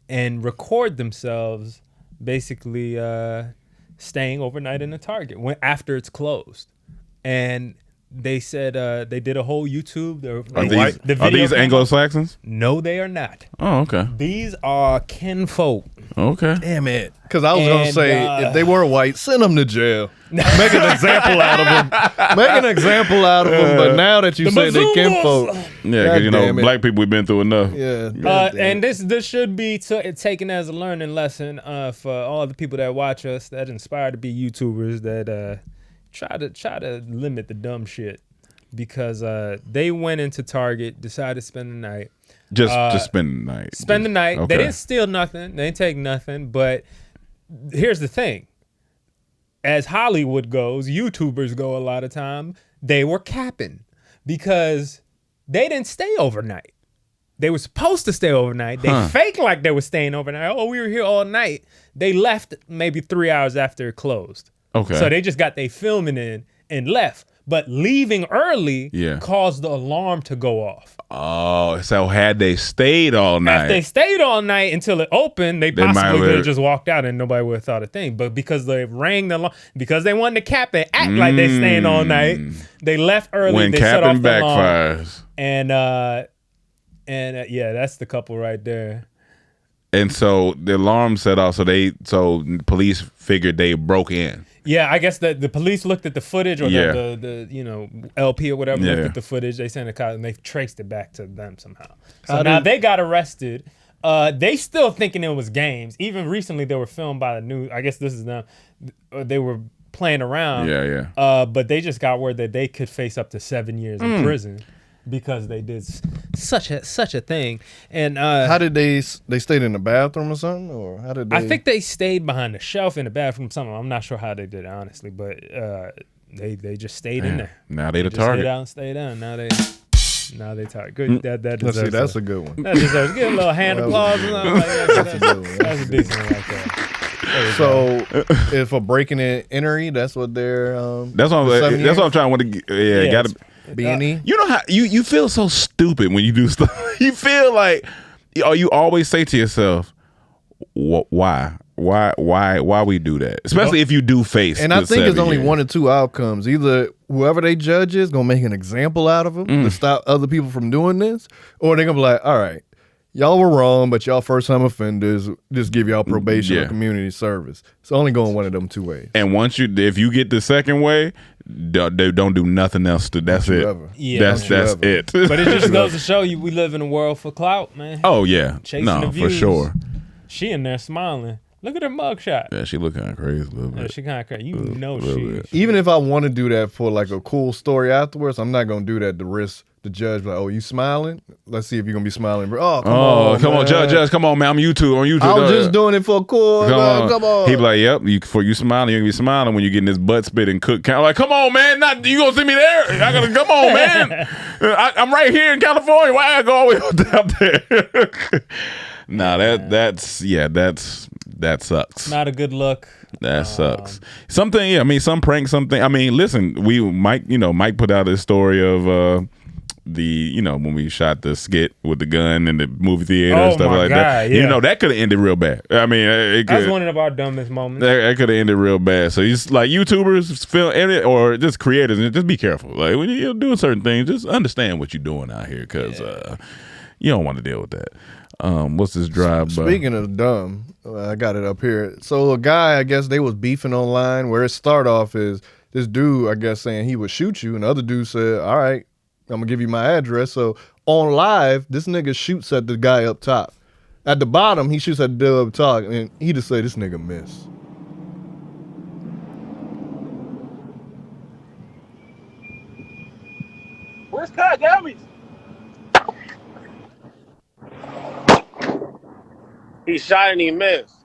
and record themselves, basically staying overnight in a Target after it's closed. And they said they did a whole YouTube. Are these Anglo-Saxons? No, they are not. Oh, okay. These are kinfolk. Okay. Damn it. Because I was gonna And, say if they were white, send them to jail. Make an example out of them. Make an example out of them. But now that you say they Bazoomas. kinfolk, Yeah, God because you know damn it. black people we've been through enough. yeah. God damn And it. this should be taken as a learning lesson for all the people that watch us that inspire to be YouTubers that try to limit the dumb shit, because they went into Target, decided to spend the night. Just spend the night. Spend the night. Okay. They didn't steal nothing. They didn't take nothing. But here's the thing. As Hollywood goes, YouTubers go a lot of time, they were capping because they didn't stay overnight. They were supposed to stay overnight. They faked like they were staying overnight. Oh, we were here all night. They left maybe 3 hours after it closed. Okay. So they just got their filming in and left. But leaving early caused the alarm to go off. Oh, so had they stayed all night? If they stayed all night until it opened, they might possibly could have- have just walked out and nobody would have thought a thing. But because they rang the alarm, because they wanted to cap it, act like they staying all night, they left early. when they set off capping the alarm. backfires. And yeah, that's the couple right there. And so the alarm set off, so police figured they broke in. Yeah, I guess the police looked at the footage or Yeah. the LP or whatever, looked Yeah. at the footage. They sent a cop and they traced it back to them somehow. So How now did- they got arrested. They still thinking it was games. Even recently, they were filmed by the news. I guess this is now. They were playing around. Yeah. But they just got word that they could face up to 7 years in prison because they did such a thing. And How did they stayed in the bathroom or something, or how did they? I think they stayed behind the shelf in the bathroom. Something I'm not sure how they did it honestly, but they just stayed in there. Now they the Just hid target. out and stayed down. Now they target. Good. That Let's deserves see. That's a a good one. that deserves. Get a little hand That was applause. good. And all like that. That's a good one. That's a decent one right there. So, if for breaking and entering, that's what they're. That's what the 7 I'm. That's what I'm trying to. Yeah, Yeah, gotta. B&E. You know how you feel so stupid when you do stuff. You feel like, or you always say to yourself, why we do that? Especially if you do face. And I the think it's 7 only years. one or two outcomes. Either whoever they judge is gonna make an example out of them to stop other people from doing this, or they're gonna be like, all right, y'all were wrong, but y'all first time offenders, just give y'all probation or Yeah. community service. It's only going one of them two ways. And if you get the second way, they don't do nothing else. That's Don't you it. ever. Yeah. That's Don't you ever. it. But it just goes to show you we live in a world for clout, man. Oh yeah, Chasing no, the for views. sure. She in there smiling. Look at her mugshot. Yeah, she look kind of crazy a little Yeah, bit. she kind of crazy. You know little she. bit. Even if I want to do that for like a cool story afterwards, I'm not gonna do that to risk the judge. Like, oh, you smiling? Let's see if you're gonna be smiling. Oh, come on, come on, man. judge, come on, man. I'm on YouTube. I was just doing it for cool. Come on. He be like, yep. For you smiling, you're gonna be smiling when you getting this butt spit and cook. Like, come on, man. You gonna see me there? I gotta come on, man. I'm right here in California. Why I go all the way down there? Nah, that sucks. Not a good look. That sucks. Something. Yeah, I mean, some prank. Something. I mean, listen. Mike put out this story of when we shot the skit with the gun in the movie theater and stuff like that. Yeah. You know, that could have ended real bad. I mean, it could. That's one of our dumbest moments. That could have ended real bad. So he's like YouTubers, film edit, or just creators, and just be careful. Like when you're doing certain things, just understand what you're doing out here, because you don't want to deal with that. What's this drive? Speaking of dumb, I got it up here. So a guy, I guess they was beefing online. Where it start off is this dude, I guess, saying he would shoot you, and the other dude said, "All right, I'm gonna give you my address." So on live, this nigga shoots at the guy up top. At the bottom, he shoots at the dude up top, and he just say, "This nigga missed." Where's Kai Gabby's? He shot and he missed.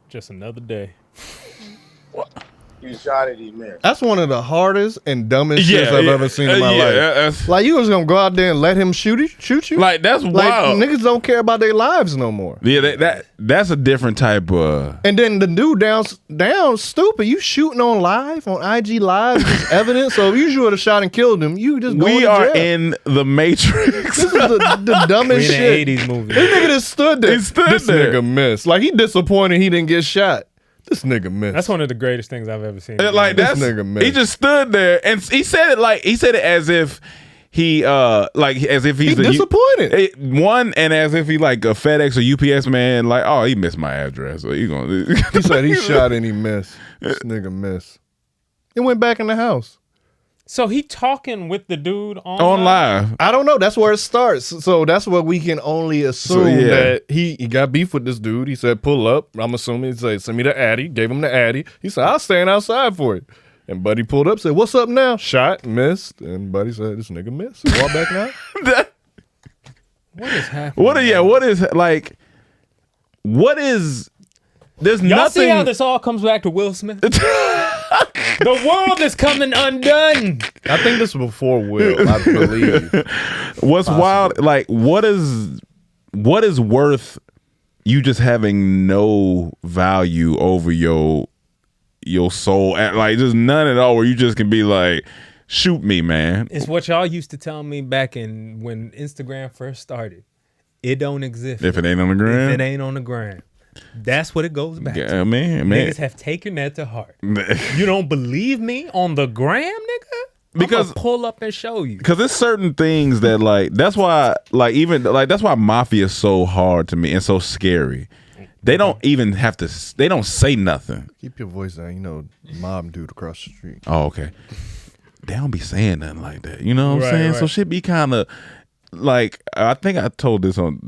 Just another day. He shot and he missed. That's one of the hardest and dumbest shits I've ever seen in my life. Like, you was gonna go out there and let him shoot you? Like, that's like, wild. Niggas don't care about their lives no more. Yeah, that's a different type of. And then the dude down stupid. You shooting on live on IG Live is evidence. So if you should have shot and killed him, you just going We to are jail. in the Matrix. This is the dumbest We shit. in the 80s movie. This nigga just stood there. He stood this there. nigga missed. Like, he disappointed he didn't get shot. This nigga missed. That's one of the greatest things I've ever seen. Like, This that's nigga missed. he just stood there and he said it as if he as if he's He disappointed. One, and as if he like a FedEx or UPS man, like, oh, he missed my address. So you gonna He said he shot and he missed. This nigga missed. He went back in the house. So he talking with the dude on live. I don't know. That's where it starts. So that's what we can only assume, that he got beef with this dude. He said, pull up. I'm assuming he said, send me the Addy. Gave him the Addy. He said, I'll stand outside for it. And Buddy pulled up, said, what's up now? Shot, missed. And Buddy said, this nigga missed. Walk back now. What is happening? There's Y'all nothing. see how this all comes back to Will Smith? The world is coming undone. I think this was before Will, I believe. What's wild, like, what is worth you just having no value over your soul, like, just none at all, where you just can be like, shoot me, man. It's what y'all used to tell me back in when Instagram first started. It don't exist. If it ain't on the gram. If it ain't on the gram. That's what it goes back to. Man. Niggas have taken that to heart. You don't believe me on the gram, nigga? Because I'm gonna pull up and show you. Because there's certain things that, like, that's why Mafia is so hard to me and so scary. They don't even have to. They don't say nothing. Keep your voice down. You know, mob dude across the street. Oh, okay. They don't be saying nothing like that. You know what I'm saying? Right. So shit be kind of like, I think I told this on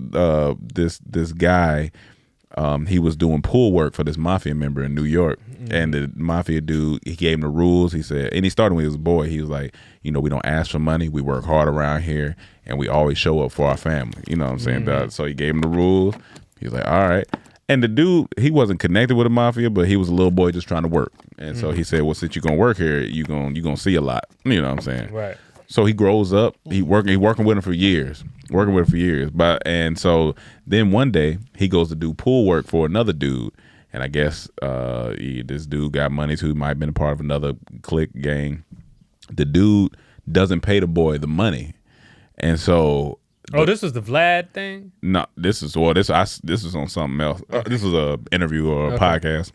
this guy. He was doing pool work for this mafia member in New York, and the mafia dude, he gave him the rules. He said, and he started when he was a boy. He was like, we don't ask for money. We work hard around here, and we always show up for our family. You know what I'm saying? Dog? So he gave him the rules. He was like, all right. And the dude, he wasn't connected with the mafia, but he was a little boy just trying to work. And so he said, well, since you're gonna work here, you gonna see a lot. You know what I'm saying? Right. So he grows up. He working with him for years. And so then one day he goes to do pool work for another dude, and I guess this dude got money too. Might have been a part of another clique gang. The dude doesn't pay the boy the money, and so. This was the Vlad thing? No, this is on something else. This was a interview or a podcast.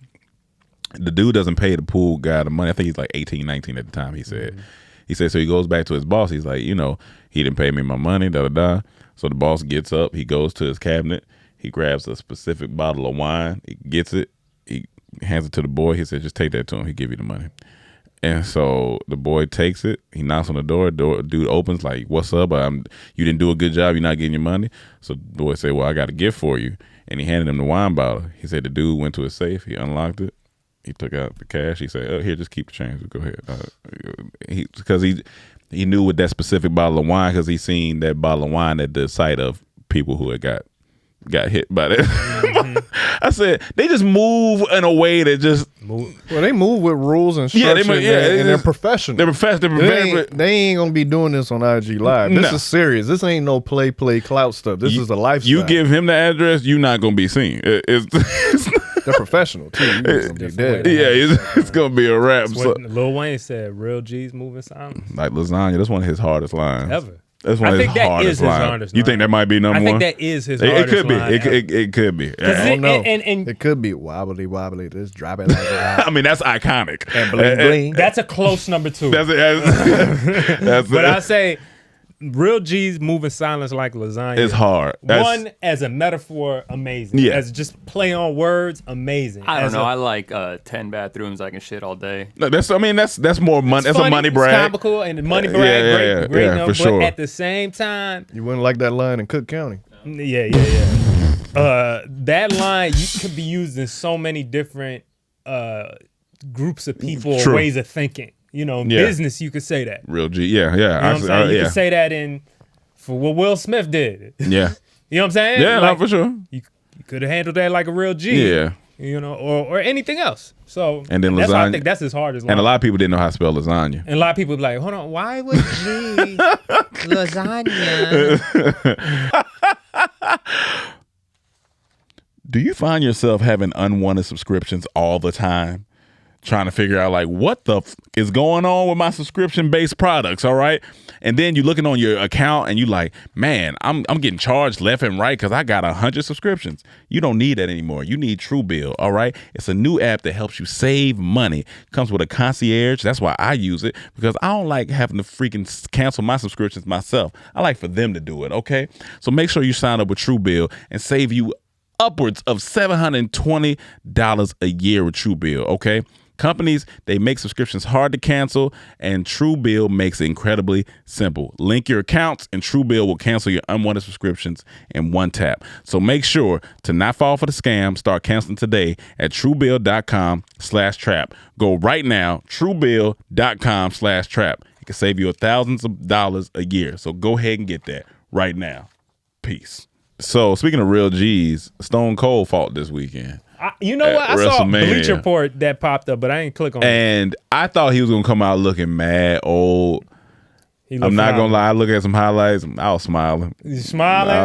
The dude doesn't pay the pool guy the money. I think he's like 18, 19 at the time. He said. He said, so he goes back to his boss. He's like, he didn't pay me my money, da-da-da. So the boss gets up. He goes to his cabinet. He grabs a specific bottle of wine. He gets it. He hands it to the boy. He said, just take that to him. He'll give you the money. And so the boy takes it. He knocks on the door. Dude opens like, what's up? You didn't do a good job. You're not getting your money. So the boy said, well, I got a gift for you. And he handed him the wine bottle. He said the dude went to his safe. He unlocked it. He took out the cash. He said, here, just keep the change. Go ahead. Because he knew with that specific bottle of wine, because he seen that bottle of wine at the site of people who had got hit by that. I said, they just move in a way that just... Well, they move with rules and structure, and they're professional. They're professional. They ain't going to be doing this on IG Live. This is serious. This ain't no play clout stuff. This is a lifestyle. You give him the address, you're not going to be seen. They're professional too. You just gonna be dead. Yeah, it's gonna be a rap. That's what Lil Wayne said. Real G's moving silence. Like lasagna, that's one of his hardest lines Ever. That's one of his hardest lines. You think that might be number one? I think that is his hardest It could be. line. It could be. I don't know. And it could be wobbly, just drop it like that. I mean, that's iconic. And bling bling. That's a close number 2. That's but I say Real G's moving silence like lasagna. It's hard. One, as a metaphor, amazing. Yeah. As just play on words, amazing. I don't know. I like 10 bathrooms. I can shit all day. No, that's more money. That's funny, a money brag. It's comical and money brag. Great number. for sure. But at the same time, you wouldn't like that line in Cook County. Yeah. That line could be used in so many different groups of people or ways of thinking. You know, business, you could say that. Real G, yeah. You know what I'm saying? You could say that for what Will Smith did. Yeah. You know what I'm saying? Yeah, like, for sure. You could have handled that like a real G. Yeah. You know, or anything else. So and then that's why I lasagna, think that's his hardest line. And a lot of people didn't know how to spell lasagna. And a lot of people be like, hold on, why would G lasagna? Do you find yourself having unwanted subscriptions all the time? Trying to figure out like what the is going on with my subscription-based products, all right? And then you're looking on your account and you like, man, I'm getting charged left and right because I got 100 subscriptions. You don't need that anymore. You need Truebill, all right? It's a new app that helps you save money. Comes with a concierge. That's why I use it, because I don't like having to freaking cancel my subscriptions myself. I like for them to do it, okay? So make sure you sign up with Truebill and save you upwards of $720 a year with Truebill, okay? Companies, they make subscriptions hard to cancel, and Truebill makes it incredibly simple. Link your accounts, and Truebill will cancel your unwanted subscriptions in one tap. So make sure to not fall for the scam. Start canceling today at Truebill.com/trap. Go right now, Truebill.com/trap. It can save you thousands of dollars a year. So go ahead and get that right now. Peace. So speaking of real G's, Stone Cold fought this weekend. You know what? I saw a Bleacher Report that popped up, but I ain't click on it. And I thought he was going to come out looking mad old. I'm not going to lie. I look at some highlights. I was smiling. You smiling?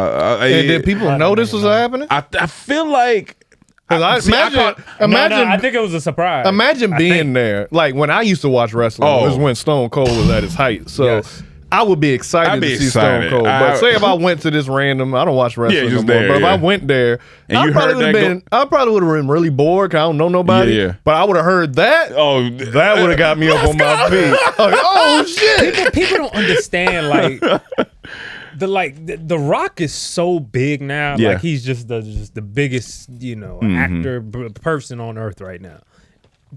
And did people know this was happening? I feel like... I think it was a surprise. Imagine being there. Like when I used to watch wrestling, this was when Stone Cold was at his height. So... Yes. I would be excited to see Stone Cold. But say if I went to this random, I don't watch wrestling no more, but if I went there, I probably would have been really bored because I don't know nobody. Yeah. But I would have heard that. Oh, that would have got me up on my feet. Like, oh shit! People don't understand like the Rock is so big now. Yeah. Like he's just the biggest actor person on earth right now.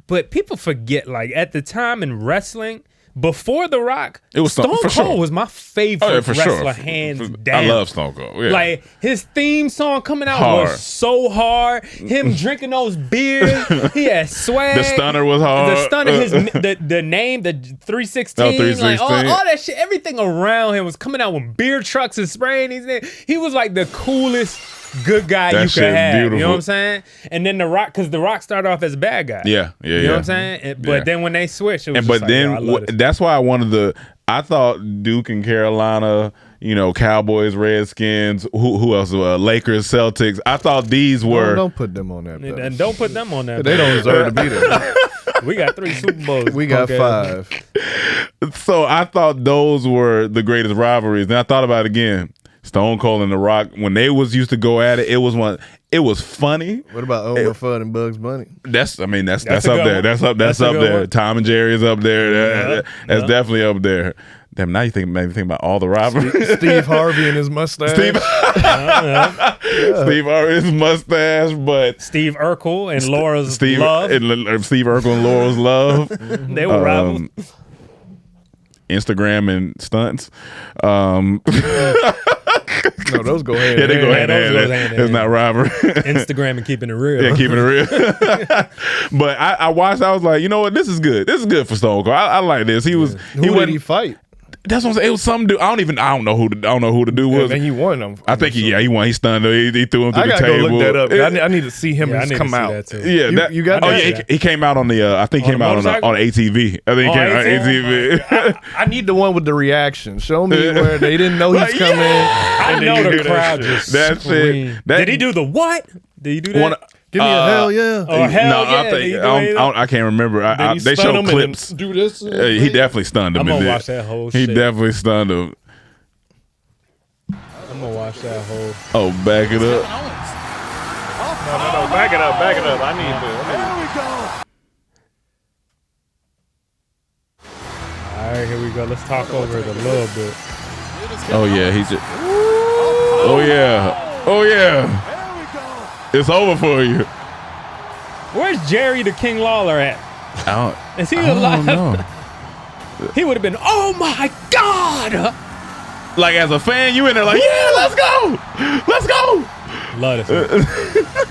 But people forget like at the time in wrestling. Before The Rock, Stone Cold was my favorite wrestler, hands down. I love Stone Cold. Yeah. Like, his theme song coming out was so hard. Him drinking those beers, he had swag. The stunner was hard. The stunner, the name, the 316, 316. like all that shit, everything around him was coming out with beer trucks and spraying these things. He was like the coolest good guy you could have. Beautiful. You know what I'm saying? And then The Rock, because The Rock started off as a bad guy. Yeah. You know what I'm saying? But then when they switched, it was that's why I thought Duke and Carolina, Cowboys, Redskins, who else? Lakers, Celtics. I thought these were. Don't put them on that. And don't put them on that. They don't deserve to be there. We got 3 Super Bowls. We got 5. So I thought those were the greatest rivalries. And I thought about it again. Stone Cold and The Rock, when they used to go at it, it was funny. What about Elmer Fudd and Bugs Bunny? That's up there. That's up there. One. Tom and Jerry is up there. That's definitely up there. Damn, now you made me think about all the rivalries. Steve Harvey and his mustache. Steve Harvey and his mustache, but Steve Urkel and Laura's love. Steve Urkel and Laura's love. They were rivals. Instagram and stunts. No, those go hand. Yeah, they go hand in hand. It's not rivalry. Instagram and keeping it real. Yeah, keeping it real. But I watched. I was like, you know what? This is good. This is good for Stone Cold. I like this. Who did he fight? That's what I'm saying. It was some dude. I don't know who the dude was. And he won them. I think he won. He stunned. He threw him to the table. I gotta go look that up. I need to see him come out. That too. Yeah, you got. Oh yeah, he came out on the. I think he came out on ATV. I think he came out on ATV. I need the one with the reaction. Show me where they didn't know he's coming. I know the crowd just screamed. Did he do the what? Did he do that? Give me a hell yeah. Oh, hell yeah. I think I can't remember. They showed clips. Do this. He definitely stunned him. I'm gonna watch that whole shit. He definitely stunned him. I'm gonna watch that whole. Oh, back it up. No, back it up. I need to. There we go. All right, here we go. Let's talk over it a little bit. Oh yeah, he's just. Oh yeah. Oh yeah. There we go. It's over for you. Where's Jerry the King Lawler at? Is he alive? No. He would have been. Oh my God! Like as a fan, you in there like, yeah, let's go. Love this.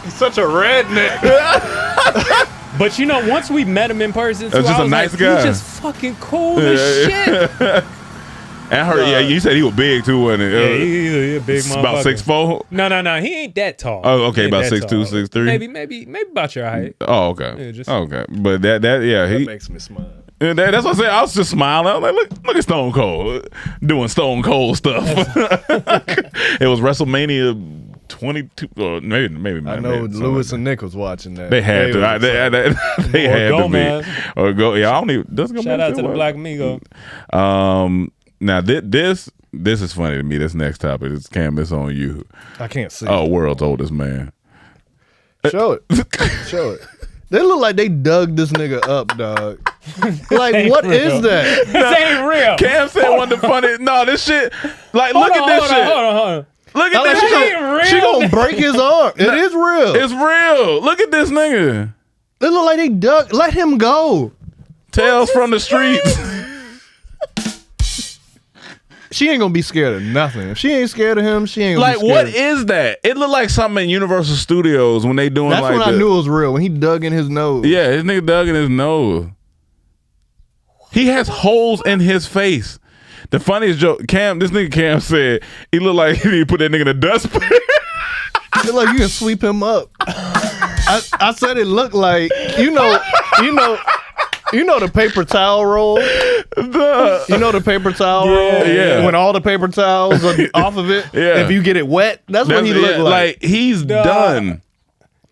He's such a redneck. But you know, once we met him in person, too, That's just I a was nice like, guy. He's just fucking cool as shit. And I heard, yeah, you said he was big too, wasn't it? Yeah, he a big motherfucker. About 6'4". No, he ain't that tall. Oh, okay, He ain't about that 6'2", tall. 6'3". Maybe about your height. Oh, okay. Yeah, just- Okay, but that yeah, That he. makes me smile. That's what I said. I was just smiling. I was like, look at Stone Cold doing Stone Cold stuff. It was WrestleMania 22, or maybe. I know Lewis and Nick was watching that. They had to. They had to Gomez. be. Or go. Yeah, I don't even. Does Gomez Shout out to still the work? Black Amigo. Now this is funny to me. This next topic is Cam. It's on you. I can't see. Oh, world's oldest man. Show it. They look like they dug this nigga up, dog. Like, what is that? This ain't real. Cam said one of the funny. No, this shit. Like, look at this shit. Hold on. Look at Like, this shit. real. she gonna break his arm. It is real. It's real. Look at this nigga. They look like they dug. Let him go. Tales from the streets. She ain't gonna be scared of nothing. If she ain't scared of him, she ain't gonna Like, be scared what is that? It looked like something in Universal Studios when they doing That's like when I the- knew it was real, when he dug in his nose. Yeah, his nigga dug in his nose. He has holes in his face. The funniest joke, this nigga Cam said, he looked like he need to put that nigga in a dustbin. It's like you can sweep him up. I said it looked like, you know the paper towel roll? You know the paper towel roll? Yeah. When all the paper towels are off of it? Yeah. If you get it wet, that's what he looked like. He's done.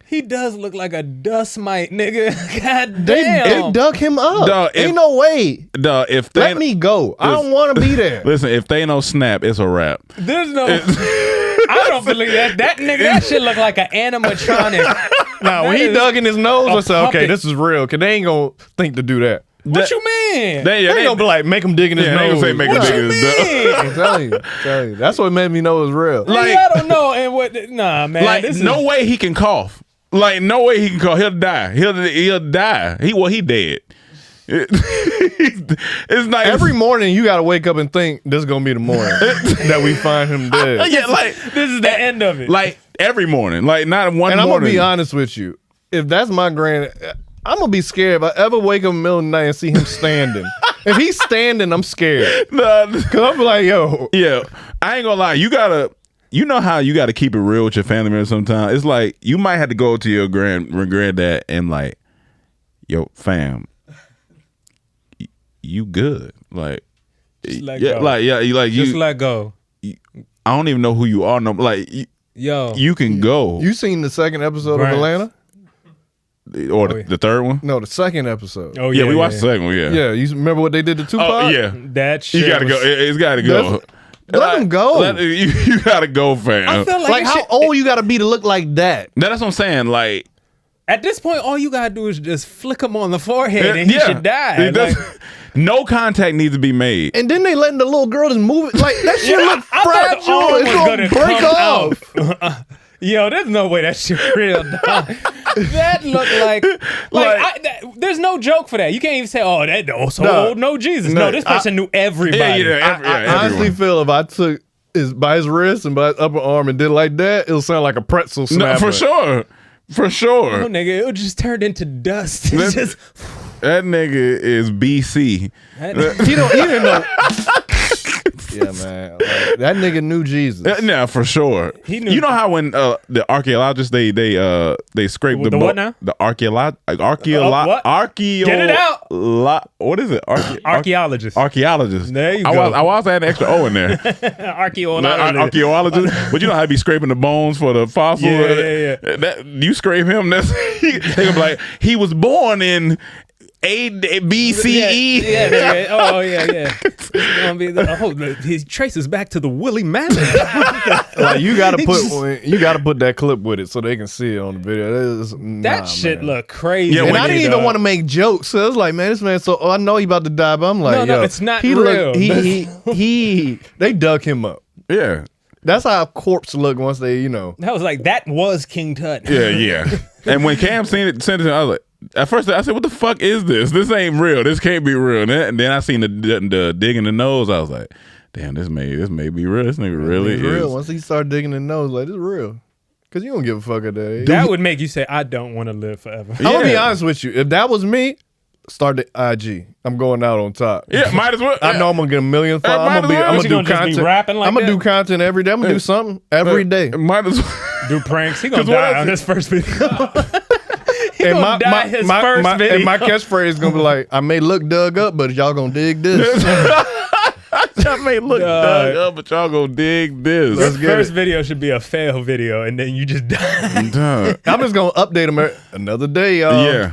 He does look like a dust mite, nigga. God They damn. dug him up. Dog, Ain't no way. If they Let me go. I don't want to be there. Listen, if they don't snap, it's a wrap. There's no. I don't believe that. That nigga, that shit look like an animatronic. Now, when That he is dug in his nose, I said, okay, puppet. this is real. Because they ain't going to think to do that. What you mean? They They ain't going to be like, make him dig in his they ain't nose. gonna say make him What dig you in his nose. mean? I'm telling you. That's what made me know it was real. Like- I don't know. And what? Nah, man. Like, this no way he can cough. Like, no way he can cough. He'll die. He'll die. He dead. It's not Every morning, you got to wake up and think, this is going to be the morning that we find him dead. yeah, like This is the end of it. like every morning. Like not one And I'm morning. going to be honest with you. If that's my granny, I'm going to be scared if I ever wake up in the middle of the night and see him standing. If he's standing, I'm scared. Nah, Because I'm like, yo. yeah, I ain't gonna lie. You know how you gotta keep it real with your family members sometimes? It's like you might have to go to your granddad and like, yo, fam, you good? Like, Just let yeah, go. like yeah, you like Just you. let go. I don't even know who you are. No, like Yo. you can go You seen the second episode Grants. of Atlanta? or the third one. No, the second episode. Oh Yeah, we watched the second one. Yeah. Yeah, you remember what they did to Tupac? Oh yeah. That shit. You gotta go. It's gotta go. Let him go. You gotta go, fam. I feel like, Like, this how shit- old you got to be to look like that? That's what I'm saying. Like, At this point, all you gotta do is just flick him on the forehead, and he should die. It does- no contact needs to be made. And then they letting the little girl just move it. Like, that shit look I thought the fragile. arm It's was going to break come off. out. Yo, there's no way that shit real, dog. That looked like there's no joke for that. You can't even say, "Oh, that so No. old, no Jesus." No, this person knew everybody. I honestly feel if I took by his wrist and by his upper arm and did like that, it'll sound like a pretzel No, snapper. for sure. For sure. Oh, nigga, it would just turn into dust. It's just, That nigga is BC. He didn't know. Yeah, man. Like, that nigga knew Jesus. Yeah, for sure. He knew. You know how when the archaeologists they scrape The what now? The what? Get it out. What is it? Archaeologists. Archaeologists. There you I go. was adding an extra O in there. Archaeologists. But you know how they be scraping the bones for the fossil. Yeah. That, you scrape him. They gonna be like, he was born in A-B-C-E. Yeah. Oh, yeah. It's gonna be he traces back to the woolly mammoth. Like you gotta put that clip with it so they can see it on the video. That shit look crazy. Yeah, And I didn't even want to make jokes. So I was like, man, this man. So I know he about to die, but I'm like, No, yo, it's not he real. They dug him up. Yeah. That's how a corpse look once they, That was like, that was King Tut. Yeah. And when Cam sent it to him, I was like, at first I said, what the fuck is this? This ain't real. This can't be real. And then I seen the dig in the nose. I was like, damn, this may be real. This nigga really is. Real. Once he started digging the nose, like, this is real. Because you don't give a fuck at that age. That would make you say, I don't want to live forever. I'm going to be honest with you. If that was me, start the IG. I'm going out on top. Yeah, might as well. I know I'm going to get a million followers. I'm going to do content. Rapping like I'm going to that? do content every day. I'm going to do something every day. Might as well. Do pranks. He gonna die on his first video. And my catchphrase is going to be like, I may look dug up, but y'all going to dig this. Y'all may look dug up, but y'all gonna dig this. The first video should be a fail video, and then you just die. I'm just gonna update them another day, y'all. Yeah.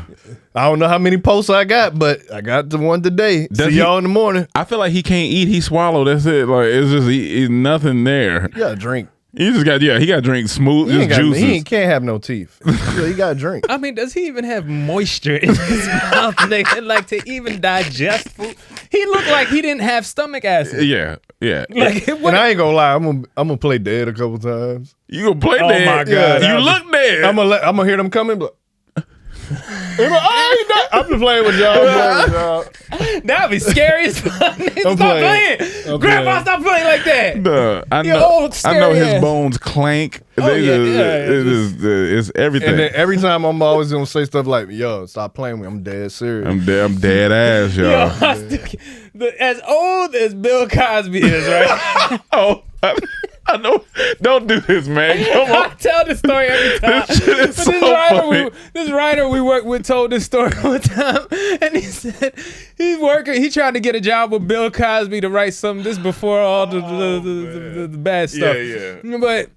I don't know how many posts I got, but I got the one today. See y'all in the morning. I feel like he can't eat. He swallow. That's it. Like it's just he's nothing there. You gotta drink. He just got he got to drink smooth juices. He can't have no teeth. He got to drink. I mean, does he even have moisture in his mouth, nigga? Like to even digest food? He looked like he didn't have stomach acid. Yeah. Like, and I ain't gonna lie, I'm gonna play dead a couple times. You gonna play oh dead? My God, you look dead. I'm gonna hear them coming. But I'm just playing with y'all. That'd be scary as fuck. Stop playing. Grandpa, stop playing like that. Duh, I know his bones clank. It's everything. And then every time I'm always gonna say stuff like, "Yo, stop playing with me. I'm dead serious. I'm dead ass, y'all." As old as Bill Cosby is, right? I know. Don't do this, man. Come on. I tell this story every time. This writer we worked with told this story one time, and he said he tried to get a job with Bill Cosby to write something. This before all the bad stuff. Yeah. But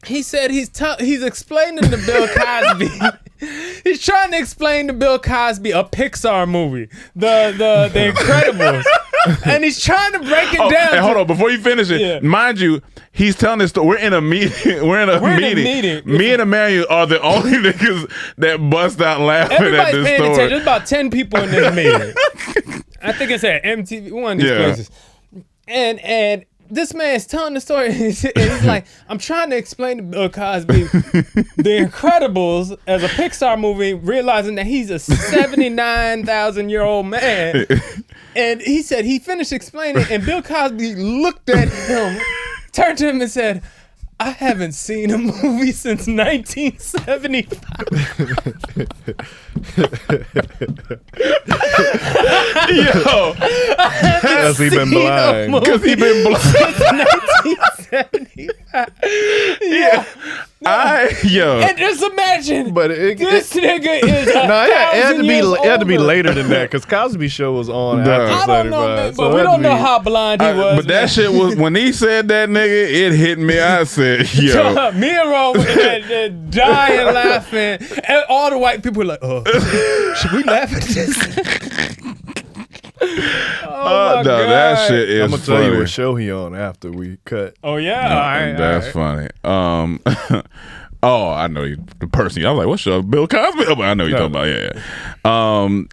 he said he's explaining to Bill Cosby. He's trying to explain to Bill Cosby a Pixar movie, the Incredibles, and he's trying to break it down. Hey, hold on, before you finish it, mind you, he's telling this story. We're in a meeting. We're in a meeting. Me and Emmanuel are the only niggas that bust out laughing at this paying story. attention. There's about 10 people in this meeting. I think it's at MTV, one of these places, and. This man's telling the story, and he's like, I'm trying to explain to Bill Cosby The Incredibles as a Pixar movie, realizing that he's a 79,000-year-old man. And he said he finished explaining, and Bill Cosby looked at him, turned to him and said, I haven't seen a movie since 1975. Yo, because he been blind. Because he been blind. Since 1975. Yeah. And just imagine, but this nigga is it had to be later than that because Cosby Show was on after 75. I don't know, man, but we don't know how blind he was. But that shit was when he said that, nigga, it hit me. I said, yo. Me and Ron were dying laughing. And all the white people were like, should we laugh at this? Oh my God. That shit is I'm gonna funny. tell you what show he on after we cut. Oh yeah, that's funny. I know the person. I was like, what show? Bill Cosby. Oh, I know you're talking about. Yeah.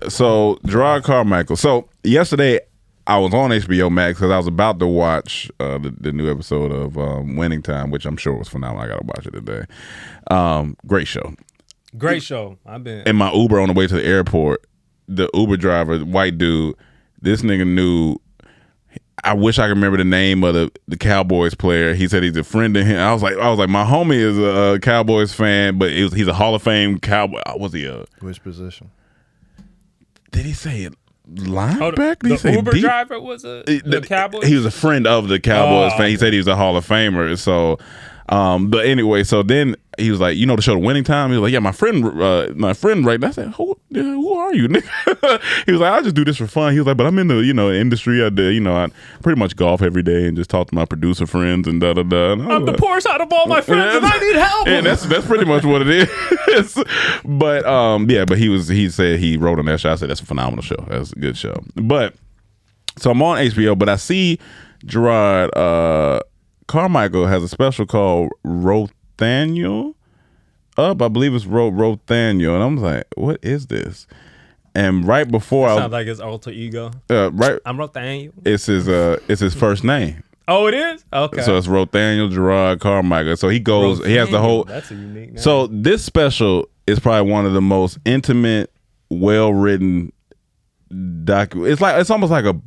So Jerrod Carmichael. So yesterday I was on HBO Max because I was about to watch the new episode of Winning Time, which I'm sure was phenomenal. I gotta watch it today. Great show. Great show. I've been in my Uber on the way to the airport. The Uber driver, white dude, this nigga knew. I wish I could remember the name of the Cowboys player. He said he's a friend of him. I was like, my homie is a Cowboys fan, but he's a Hall of Fame Cowboy. Was he a which position? Did he say it? linebacker. The Uber driver was the Cowboys? He was a friend of the Cowboys fan. He said he was a Hall of Famer. So, but anyway, so then he was like, you know the show The Winning Time? He was like, yeah, my friend right now. I said, who are you, nigga? He was like, I just do this for fun. He was like, but I'm in the, industry. I pretty much golf every day and just talk to my producer friends and da-da-da. I'm the poorest out of all my friends and I need help. And that's pretty much what it is. But, but he said he wrote on that show. I said, that's a phenomenal show. That's a good show. But, so I'm on HBO, but I see Jerrod Carmichael has a special called Rothaniel up. I believe it's Rothaniel. And I'm like, what is this? And right before sounds like his alter ego. Right. I'm Rothaniel. It's his first name. Oh, it is? Okay. So it's Rothaniel Jerrod Carmichael. So he goes, he has the whole. That's a unique name. So this special is probably one of the most intimate, well-written it's almost like a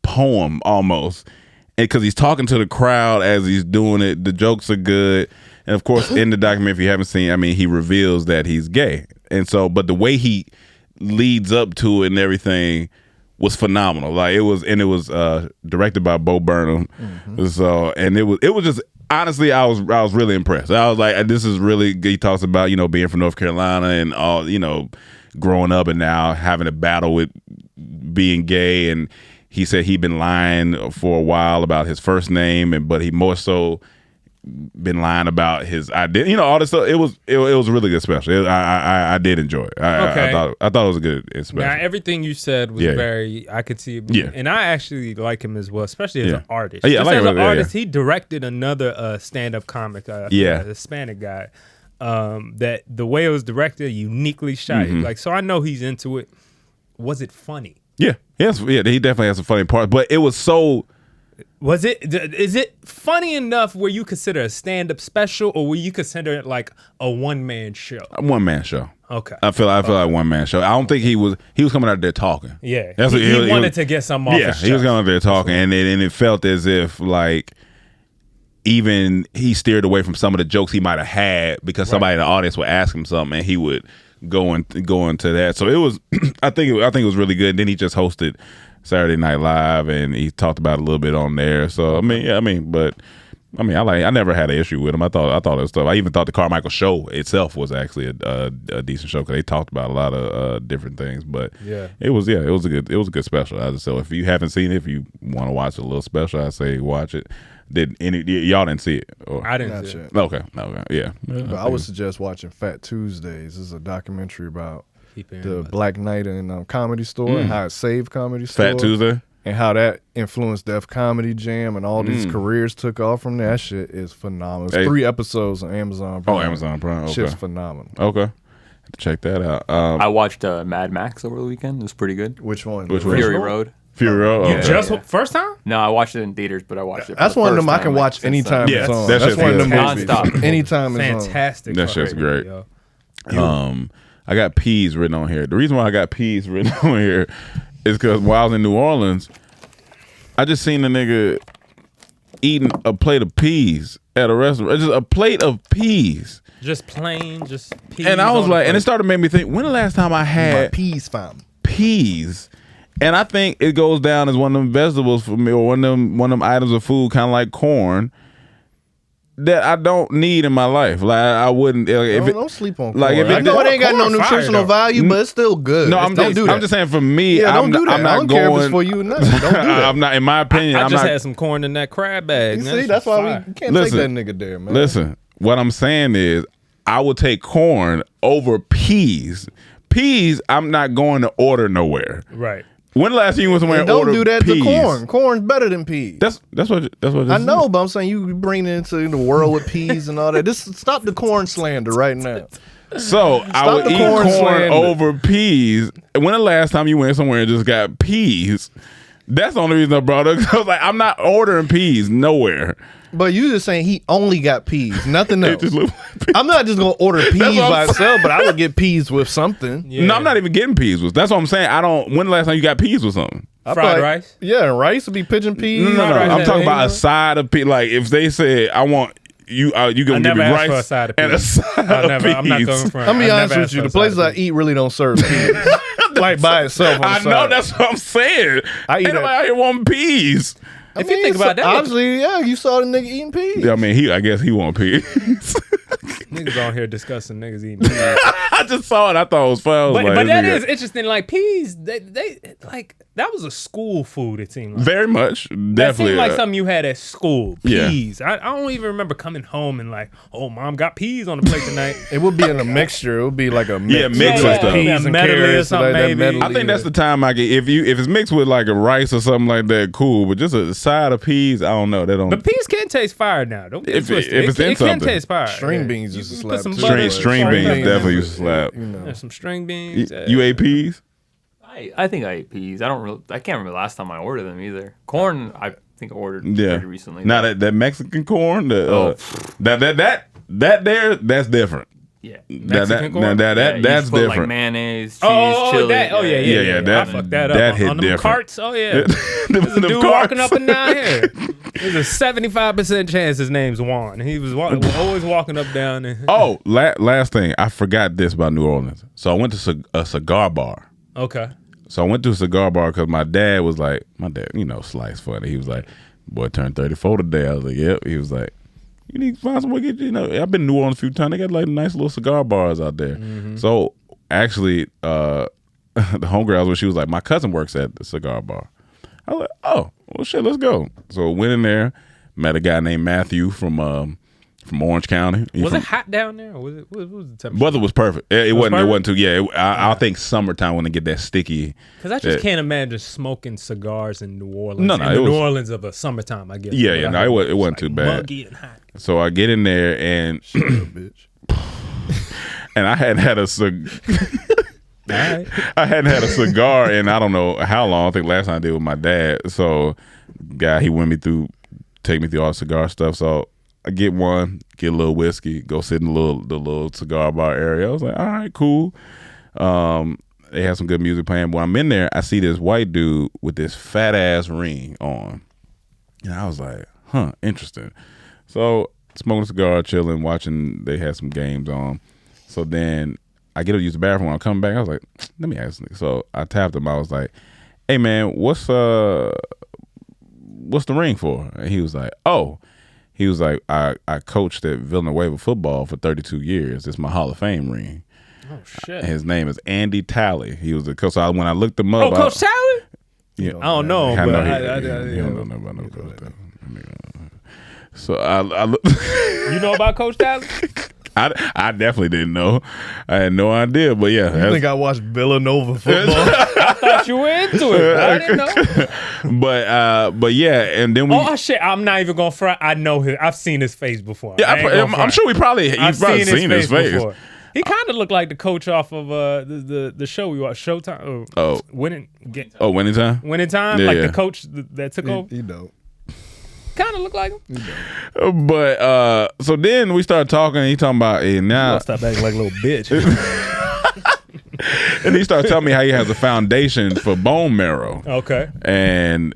poem almost. Because he's talking to the crowd as he's doing it. The jokes are good. And of course, in the documentary, if you haven't seen, he reveals that he's gay. And so, but the way he leads up to it and everything was phenomenal. Like it was directed by Bo Burnham. Mm-hmm. So, and it was just, honestly, I was really impressed. I was like, this is really good. He talks about, being from North Carolina and all, growing up and now having to battle with being gay. And he said he'd been lying for a while about his first name, but he more so been lying about his identity. All this stuff. It was a really good special. I did enjoy it. I thought it was a good special. Now everything you said was very. I could see it. And I actually like him as well, especially as an artist. Yeah, as an artist, he directed another stand-up comic. A Hispanic guy. That the way it was directed, uniquely shot. Mm-hmm. So I know he's into it. Was it funny? Yeah. Yes. Yeah. He definitely has some funny parts, but it was so. Was it? Is it funny enough where you consider a stand-up special, or will you consider it like a one-man show? A one-man show. Okay. I feel like one-man show. I don't think he was coming out there talking. Yeah. That's he wanted to get something off. Yeah. He was coming out there talking, and it felt as if like even he steered away from some of the jokes he might have had because somebody in the audience would ask him something, and he would go into that. So it was. I think it was really good. And then he just hosted Saturday Night Live, and he talked about it a little bit on there. So I never had an issue with him. I thought it was stuff. I even thought the Carmichael show itself was actually a decent show because they talked about a lot of different things. But it was a good special. So if you haven't seen it, if you want to watch a little special, I say watch it. Y'all didn't see it? Or? I didn't see it. Okay, yeah. But I would suggest watching Fat Tuesdays. This is a documentary about the Black Knight and Comedy Store and how it saved Comedy Store. Fat Tuesday? And how that influenced Def Comedy Jam and all these careers took off from that. Shit is phenomenal. It's 3 episodes on Amazon Prime. Oh, Amazon Prime. Okay. Shit's phenomenal. Okay. Check that out. I watched Mad Max over the weekend. It was pretty good. Which one? Fury Road. Fury Road. Okay. Just first time? No, I watched it in theaters, but I watched it. That's one of them I can watch anytime it's on. That's one of them movies. Nonstop. Anytime it's on. Fantastic. That shit's great. I got peas written on here. The reason why I got peas written on here is because while I was in New Orleans, I just seen a nigga eating a plate of peas at a restaurant. Just a plate of peas. Just plain, just peas. And I was like, and it started to make me think, when the last time I had peas found? Peas. And I think it goes down as one of them vegetables for me, or one of them items of food, kind of like corn, that I don't need in my life. Like I wouldn't. Don't sleep on corn. Like if I know it ain't got no nutritional value, but it's still good. No, I'm just saying for me. I'm not I don't care if it's for you or not. Don't do that. I'm not. In my opinion, I just had some corn in that crab bag. You see, that's why we can't take that nigga there, man. Listen, what I'm saying is, I would take corn over peas. Peas, I'm not going to order nowhere. Right. When the last time you went somewhere and ordered don't do that peas? to corn. Corn's better than peas. That's what I know, but I'm saying you bring it into the world with peas and all that. Just stop the corn slander right now. So I would eat corn over peas. When the last time you went somewhere and just got peas? That's the only reason I brought it up. I was like, I'm not ordering peas nowhere. But you just saying he only got peas, nothing else. I'm not just gonna order peas by itself, but I would get peas with something. Yeah. No, I'm not even getting peas with. That's what I'm saying. I don't. When the last time you got peas with something? Fried rice. Yeah, rice would be pigeon peas. No. I'm talking about a side of peas. Like if they said, I want you gonna give me rice for a side of and a side of peas. I'm not going for. Let me be honest with you. The places I eat really don't serve peas. like by itself. On the I side. know, that's what I'm saying. I eat Ain't nobody out here wanting peas. If you think about that, obviously, yeah, you saw the nigga eating peas. Yeah, I mean, I guess he want peas. niggas on here discussing niggas eating peas. I just saw it. I thought it was fun. I was like, But that this is interesting. Like peas, they like that was a school food. It seemed like very much, that definitely seemed like something you had at school. Yeah. Peas. I don't even remember coming home and like, oh, mom got peas on the plate tonight. It would be in a mixture. It would be like a mix. Yeah, mix and stuff. Peas and medley or carrots, something, like that maybe. medley, I think that's the time I get if it's mixed with like a rice or something like that, cool. But just a side of peas, I don't know. They don't. But peas can taste fire now. Don't get If twisted. it's in it can something. taste fire. String beans used to You put slap some too. butter, String beans definitely used to slap. You know. There's some string beans. You ate peas? I think I ate peas. I can't remember the last time I ordered them either. Corn, I think I ordered Yeah. pretty recently. Now that Mexican corn, that's different. Yeah. Mexican corn? That's put, different. Like mayonnaise, cheese, Oh, chili. Yeah, that- I fucked that up. that hit on them different. carts. Oh yeah. Them There's a dude carts. walking up and down here. There's a 75% chance his name's Juan. He was always walking up down. And Oh, last thing, I forgot this about New Orleans. So I went to a cigar bar. okay. So I went to a cigar bar because my dad, Slice funny. He was like, boy, turned 34 today. I was like, yep. He was like, you need to find somewhere to get, I've been to New Orleans a few times. They got like nice little cigar bars out there. Mm-hmm. So actually, the homegirl I was with, she was like, my cousin works at the cigar bar. I was like, oh, well, shit, let's go. So went in there, met a guy named Matthew from Orange County. Was it hot down there? Or what was the temperature? Weather was perfect. It wasn't. perfect? It wasn't too. Yeah, I think summertime when they get that sticky. Because I just can't imagine smoking cigars in New Orleans. No, in it the was- New Orleans of a summertime, I guess. Yeah, no, it wasn't too bad. Muggy and hot. So I get in there and bitch. and I hadn't had a Alright. I hadn't had a cigar in I don't know how long. I think last time I did with my dad. So guy he take me through all the cigar stuff. So I get one, get a little whiskey, go sit in the little cigar bar area. I was like, all right, cool. They had some good music playing. When I'm in there, I see this white dude with this fat ass ring on. And I was like, huh, interesting. So smoking a cigar, chilling, watching, they had some games on. So then I get to use the bathroom. When I come back, I was like, let me ask this. So I tapped him. I was like, hey man, what's the ring for? And he was like, oh. He was like, I coached at Villanueva football for 32 years. It's my Hall of Fame ring. Oh, shit. And his name is Andy Talley. He was the coach. So when I looked him up. Oh, Coach Talley? Yeah, I don't know, I but know I he don't know about no Coach Talley. So I You know about Coach Talley? I definitely didn't know. I had no idea. But yeah. I think I watched Villanova football. I thought you were into it. I didn't know. But yeah, and then we. Oh shit! I'm not even gonna front. I know him. I've seen his face before. Yeah, I ain't gonna I'm front. sure you've probably seen his face. before. He kind of looked like the coach off of the show we watched, Showtime. Winning Winning Time. Winning Time, Yeah, like yeah. the coach that took over. You know. Kind of looked like him. But so then we started talking. And he talking about now. Stop acting like a little bitch. And he started telling me how he has a foundation for bone marrow. Okay. And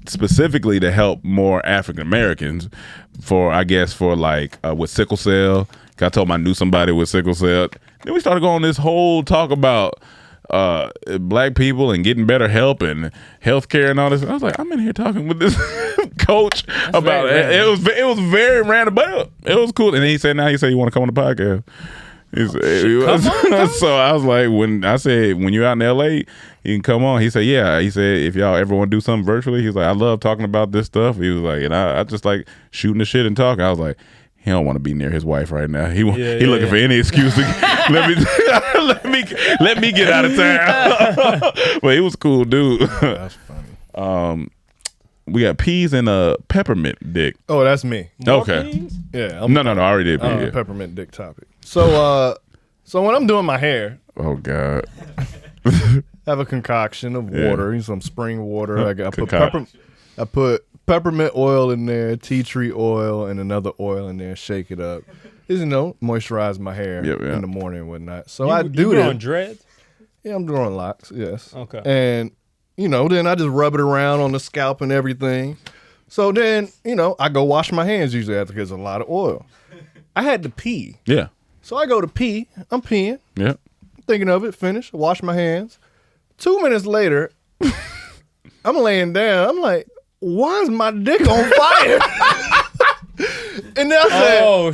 specifically to help more African Americans for like with sickle cell. 'Cause I told him I knew somebody with sickle cell. Then we started going this whole talk about black people and getting better help and healthcare and all this. I was like, I'm in here talking with this coach about it. It was very random, but it was cool. And then he said you want to come on the podcast. So I was like, when you're out in LA, you can come on. He said, yeah. He said, if y'all ever want to do something virtually, he's like, I love talking about this stuff. He was like, and I just like shooting the shit and talking. I was like, he don't want to be near his wife right now. He looking for any excuse to let me get out of town. But he was a cool dude. That's funny. We got peas and a peppermint dick. Oh, that's me. Okay. Yeah. No, I already did. I'm Yeah. a peppermint dick topic. So when I'm doing my hair, Oh God. I have a concoction of water, some spring water. I put peppermint oil in there, tea tree oil, and another oil in there. Shake it up. Moisturize my hair in the morning and whatnot. So I do you that. growing dreads? Yeah, I'm growing locks. Yes. Okay. And then I just rub it around on the scalp and everything. So then, I go wash my hands usually after because there's a lot of oil. I had to pee. Yeah. So I go to pee. I'm peeing. Yeah. thinking of it. Finish. Wash my hands. 2 minutes later, I'm laying down. I'm like, why is my dick on fire? And then I said, oh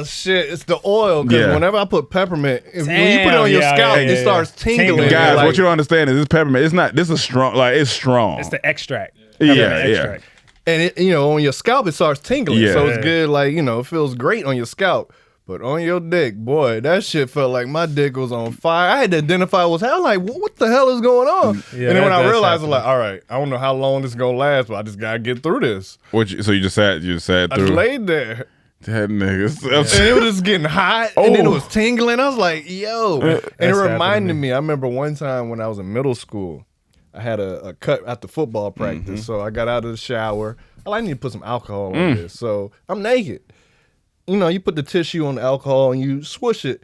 shit, it's the oil. Because whenever I put peppermint, when you put it on your scalp, it starts tingling. Guys, what you don't understand is this peppermint. It's not. This is strong. Like it's strong. It's the extract. Extract. And it, on your scalp, it starts tingling. Yeah. So it's good. Like it feels great on your scalp. But on your dick, boy, that shit felt like my dick was on fire. I had to identify what's happening. I'm like, what the hell is going on? Yeah, and then when I realized, I'm like, all right, I don't know how long this is gonna last, but I just gotta get through this. So you just sat through? I just laid there. That nigga. And it was just getting hot, and then it was tingling. I was like, yo. And it reminded me, I remember one time when I was in middle school, I had a cut after football practice. So I got out of the shower. I need to put some alcohol on this. So I'm naked. You put the tissue on the alcohol and you swoosh it.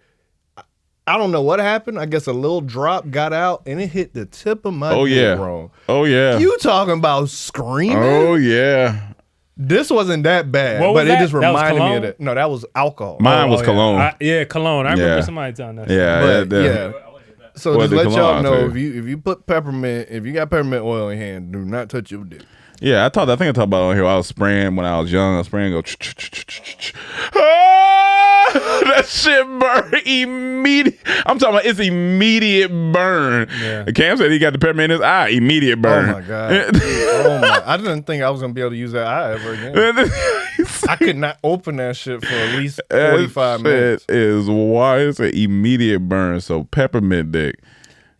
I don't know what happened. I guess a little drop got out and it hit the tip of my dick wrong. Oh, yeah. You talking about screaming? Oh, yeah. This wasn't that bad, but it just reminded me of that. No, that was alcohol. Mine was cologne. Cologne. I remember somebody telling that. Yeah. So just let y'all know, if you put peppermint, if you got peppermint oil in your hand, do not touch your dick. Yeah, I think I talked about it on here. I was spraying when I was young. I was spraying, go. That shit burn immediate. I'm talking about it's immediate burn. Yeah. Cam said he got the peppermint in his eye. Immediate burn. Oh my god. I didn't think I was gonna be able to use that eye ever again. I could not open that shit for at least 45 minutes. It is why it's an immediate burn. So peppermint dick.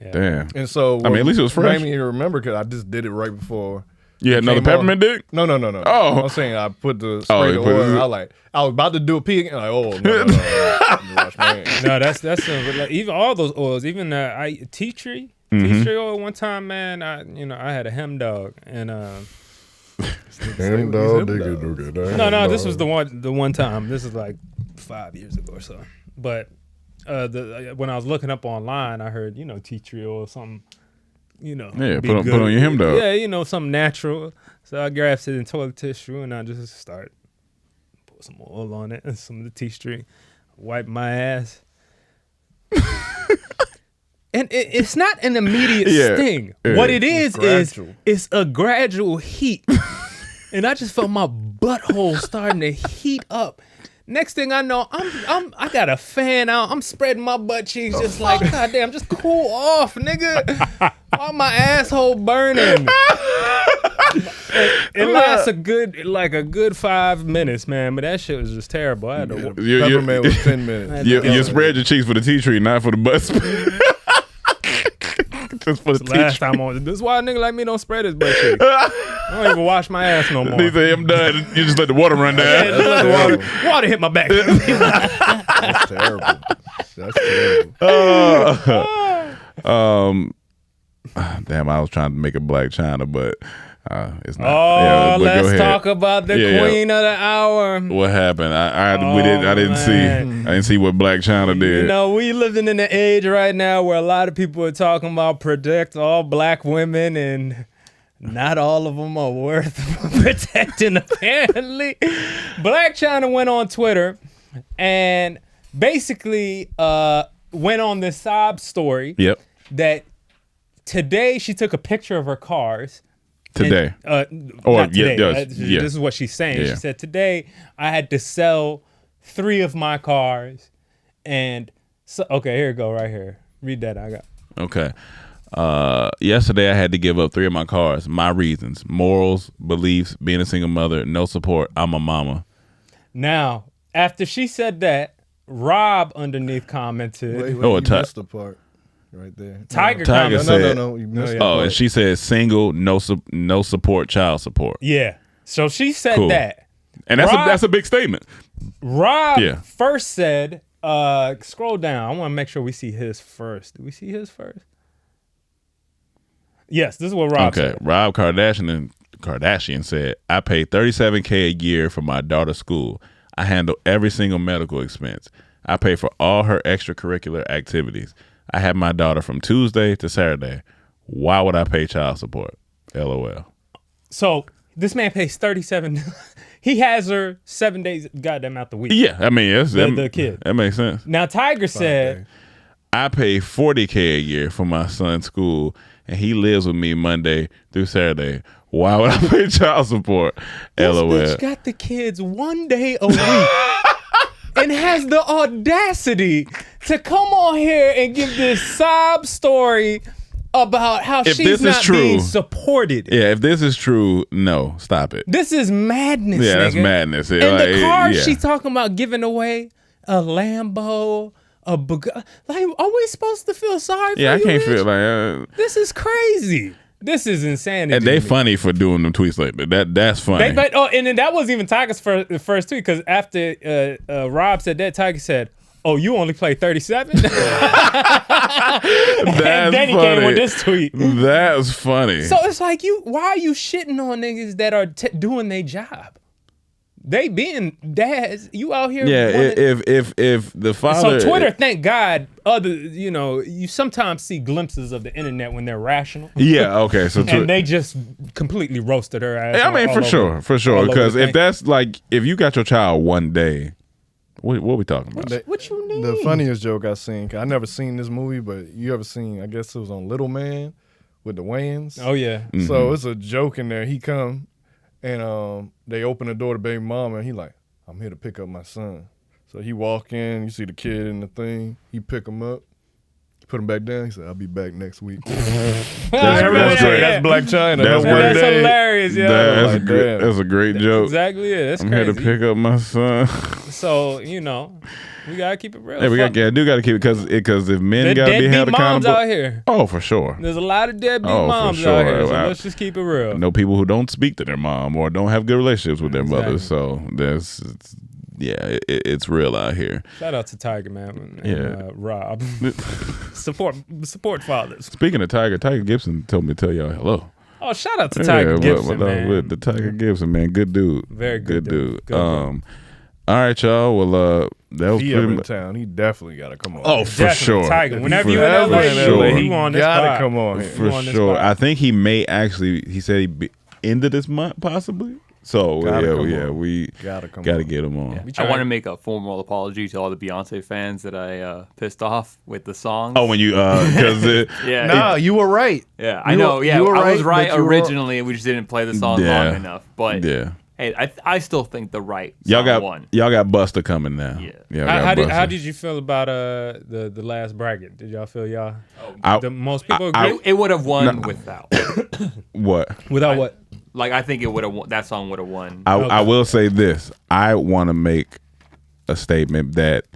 Yeah. Damn. And so at least it was fresh. Made me remember because I just did it right before. You had another peppermint dick? No. Oh. I'm saying I put the spray the oil. I was about to do a pee again. Like, no. No, that's even all those oils, even tea tree oil. One time, man, I had a hem dog and hem dog. No, this was the one time. This is like 5 years ago or so. But when I was looking up online, I heard tea tree oil or something. Put on your hem dog. Yeah, something natural. So I grabbed it in toilet tissue and I just started put some oil on it and some of the tea tree, wipe my ass. And it's not an immediate sting. What it is it's a gradual heat. And I just felt my butthole starting to heat up. Next thing I know, I got a fan out. I'm spreading my butt cheeks just like, goddamn, just cool off, nigga. Why my asshole burning? It lasts a good 5 minutes, man. But that shit was just terrible. I had to peppermint was 10 minutes. You spread your cheeks for the tea tree, not for the butt. Just for the tea last time on this is why a nigga like me don't spread his butt cheeks. I don't even wash my ass no more. He said, I'm done. You just let the water run down. Water hit my back. That's terrible. Damn, I was trying to make a Blac Chyna, but it's not. Oh, let's talk about the queen of the hour. What happened? I didn't see what Blac Chyna did. We living in an age right now where a lot of people are talking about protect all black women, and not all of them are worth protecting, apparently. Blac Chyna went on Twitter and basically went on this sob story. Yep. That today she took a picture of her cars. Today. Not today. This is what she's saying. Yeah. She said, today I had to sell 3 of my cars. And okay, here you go right here. Read that. I got. Okay. Yesterday I had to give up 3 of my cars. My reasons: morals, beliefs, being a single mother, no support. I'm a mama. Now, after she said that, Rob underneath commented. Wait, you missed the part right there. Tiger said, no. You missed and she said single, no support, child support. Yeah. So she said that. And that's a big statement. Rob first said, scroll down. I want to make sure we see his first. Do we see his first? Yes, this is what Rob said. Rob Kardashian said, I pay $37K a year for my daughter's school. I handle every single medical expense. I pay for all her extracurricular activities. I have my daughter from Tuesday to Saturday. Why would I pay child support? LOL. So this man pays $37. He has her 7 days goddamn out the week. Yeah, I mean, the kid. That makes sense. Now Tiger said, I pay $40K a year for my son's school, and he lives with me Monday through Saturday. Why would I pay child support? LOL. This bitch got the kids 1 day a week and has the audacity to come on here and give this sob story about how she's not being supported. Yeah, if this is true, no, stop it. This is madness. Yeah, nigga. that's madness. And the car she's talking about giving away a Lambo, a Bugatti. Like, are we supposed to feel sorry for you? Yeah, I can't bitch? feel like This is crazy. This is insanity. and they funny for doing them tweets like that. That's funny. And then that wasn't even Tiger's first tweet, because after Rob said that, Tiger said, "Oh, you only play 37?" And then he came with this tweet. That's funny. So it's like, why are you shitting on niggas that are doing their job? They being dads, you out here. Yeah, if the father. So Twitter, thank God, you sometimes see glimpses of the internet when they're rational. Yeah, okay. So and they just completely roasted her ass. I mean, for sure. Because if that's like, if you got your child 1 day, what are we talking about? What you need? The funniest joke I seen, 'cause I never seen this movie, but you ever seen, I guess it was on Little Man with the Wayans. Oh, yeah. Mm-hmm. So it's a joke in there. He come and they open the door to baby mama and he like, "I'm here to pick up my son." So he walk in, you see the kid in the thing, he pick him up, put him back down. He said, "I'll be back next week." That's great. That's Blac Chyna. That's hilarious, yeah. That's a great joke. Exactly it. That's I'm crazy. here to pick up my son. So, we gotta keep it real. Hey, I do gotta keep it because if men gotta be held deadbeat moms accountable. out here. Oh, for sure. There's a lot of deadbeat Oh, for moms sure. out here. So I- let's just keep it real. I know people who don't speak to their mom or don't have good relationships with their Exactly. mothers. So it's real out here. Shout out to Tiger, man. And, Yeah. Rob. support fathers. Speaking of Tiger Gibson told me to tell y'all hello. Oh, shout out to Tiger Gibson, man. With the Tiger Gibson, man, good dude. Very good dude. Good all right, y'all. Well, that was He pretty ever in much. town, he definitely got to come on. Oh, for Definitely, sure. Tiger. Whenever you in Forever LA, in LA, you on this gotta pod. come on here. For on this sure. pod. I think he may actually. He said he'd be end of this month, possibly. So Gotta come on. we Gotta come gotta on. get him on. I want to make a formal apology to all the Beyonce fans that I pissed off with the songs. Oh, when you because yeah, Nah, you were right. yeah, I know. Yeah, you were I was right, right but you were- originally. We just didn't play the song Yeah. long enough. But yeah. hey, I still think the right Y'all song got won. Busta coming now. Yeah. Y'all got How Busta. did you feel about the last bracket? Did y'all feel y'all? I- the most people I- agree It would have won without. What? without what? Like I think it would have. That song would have won. I will say this. I want to make a statement that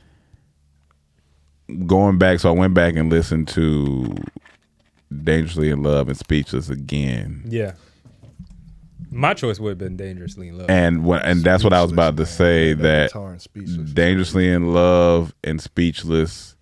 going back. So I went back and listened to Dangerously in Love and Speechless again. Yeah. My choice would have been Dangerously in Love. And that's what I was about to say, that guitar and Speechless. Dangerously in Love and Speechless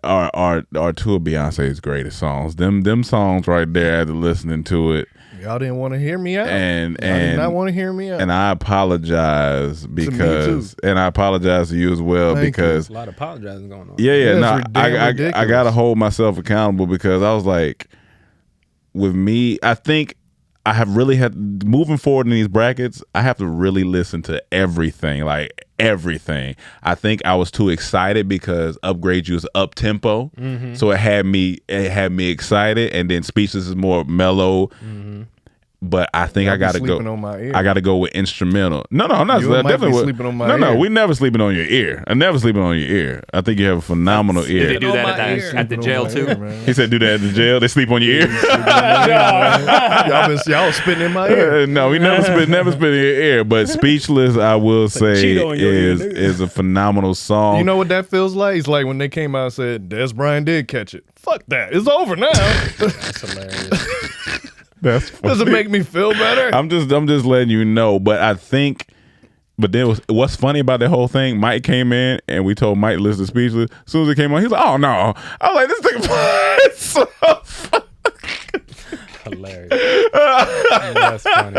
are two of Beyonce's greatest songs. Them songs right there, after listening to it, Y'all didn't want to hear me out. and Y'all did not want to hear me out. and I apologize because, and I apologize to you as well Thank you. because a lot of apologizing going on. yeah, Yeah, no, it's ridiculous. I gotta hold myself accountable because I was like, with me, I think I have really had moving forward in these brackets. I have to really listen to everything, like everything. I think I was too excited because Upgrade You is up tempo, so it had me excited, and then Speechless is more mellow. But I think Y'all I be gotta go. sleeping on my ear. I gotta go with instrumental. No, I'm not. You might be Definitely sleeping on my no, ear. we never sleeping on your ear. I never sleeping on your ear. I think you have a phenomenal Did they ear. do on that my at ear. the jail too? He said, "Do that at the jail. They sleep on your ear." y'all was spitting in my ear. No, we never spit in your ear. But Speechless, I will say, Cheeto in your ear, is nigga. is a phenomenal song. You know what that feels like? It's like when they came out and said, Des Bryant did catch it. Fuck that. It's over now. That's hilarious. that's Does it funny. make me feel better? I'm just letting you know. But I think. But then what's funny about that whole thing? Mike came in and we told Mike to listen to Speechless. As soon as it came on, he's like, "Oh no!" I was like, "This nigga is so funny." Hilarious. That's funny.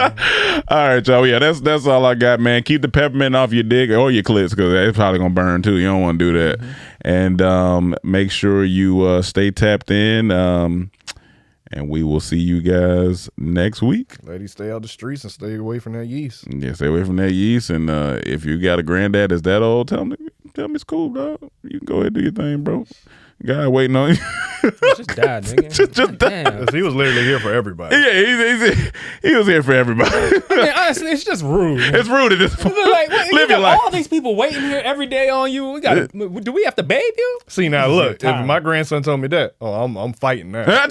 All right, y'all. Yeah, that's all I got, man. Keep the peppermint off your dick or your clits because it's probably gonna burn too. You don't want to do that. And make sure you stay tapped in. And we will see you guys next week. Ladies, stay out the streets and stay away from that yeast. Yeah, stay away from that yeast. And if you got a granddad that's that old, tell him to tell him it's cool, dog. You can go ahead and do your thing, bro. Guy waiting on you. Just died, nigga. just died. Damn. He was literally here for everybody. Yeah, he was here for everybody. I mean, honestly, it's just rude. It's rude at this point. Like, Live your life. All these people waiting here every day on you. Do we have to bathe you? See, now look, if my grandson told me that, I'm fighting now.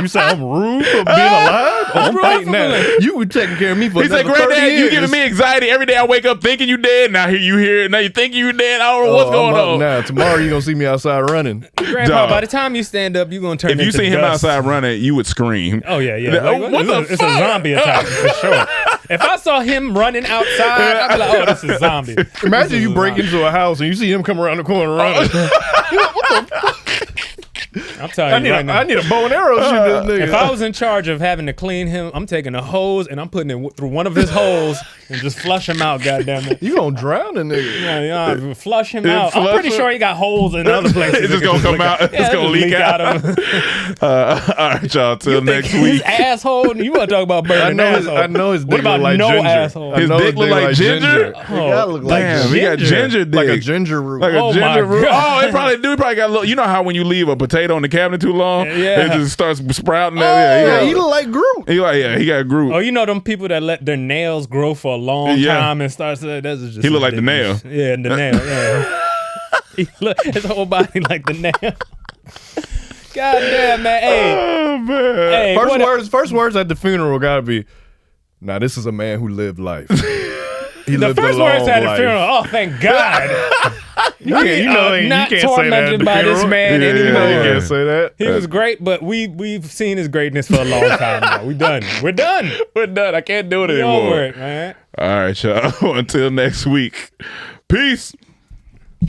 You say I'm rude for being alive? I'm fighting now. You were taking care of me for He said, another 30 Granddad, years. you giving me anxiety every day I wake up thinking you dead. Now you here. Now you thinking you dead. I don't know what's going on. Now, tomorrow you're going to see me outside running. Grandpa, by the time you stand up, you're going to turn into If you see him dust. outside running, you would scream. Oh, yeah. Like, what the it's fuck? a zombie attack for sure. If I saw him running outside, I'd be like, oh, this is a zombie. Imagine you break into a house and you see him come around the corner running. I'm telling you right now. I need a bow and arrow shoot this nigga. If I was in charge of having to clean him, I'm taking a hose and I'm putting it through one of his holes and just flush him out, goddammit. You gonna drown a nigga. Yeah, flush him out. I'm pretty sure he got holes in other places. It's just gonna come out. It's gonna leak out. of him. All right, y'all. Till next week. His asshole, you want to talk about burning asshole. I know his dick What about look like no ginger. asshole? His dick look like ginger? Oh, look like Damn, he got ginger dick. like a ginger root. Like a Oh, ginger my root. God. Oh, it probably do. He probably got a little. You know how when you leave a potato in the cabinet too long, Yeah. it just starts sprouting. yeah, he look like Groot. He like, yeah, he got Groot. Oh, you know them people that let their nails grow for a long Yeah. time and starts to. That's just He look like the ridiculous. Yeah, the nail. Yeah. He look his whole body like the nail. God damn, man. Hey, Oh man. hey. First words at the funeral gotta be, "Now this is a man who lived life." He The lived a first long words at the life. funeral. Oh, thank God. You can't not say that at tormented the by this funeral. man Yeah, anymore. You can't say that. He was great, but we've seen his greatness for a long time now. We're done. We're done. I can't do it We anymore. over it, man. All right, y'all. Until next week. Peace.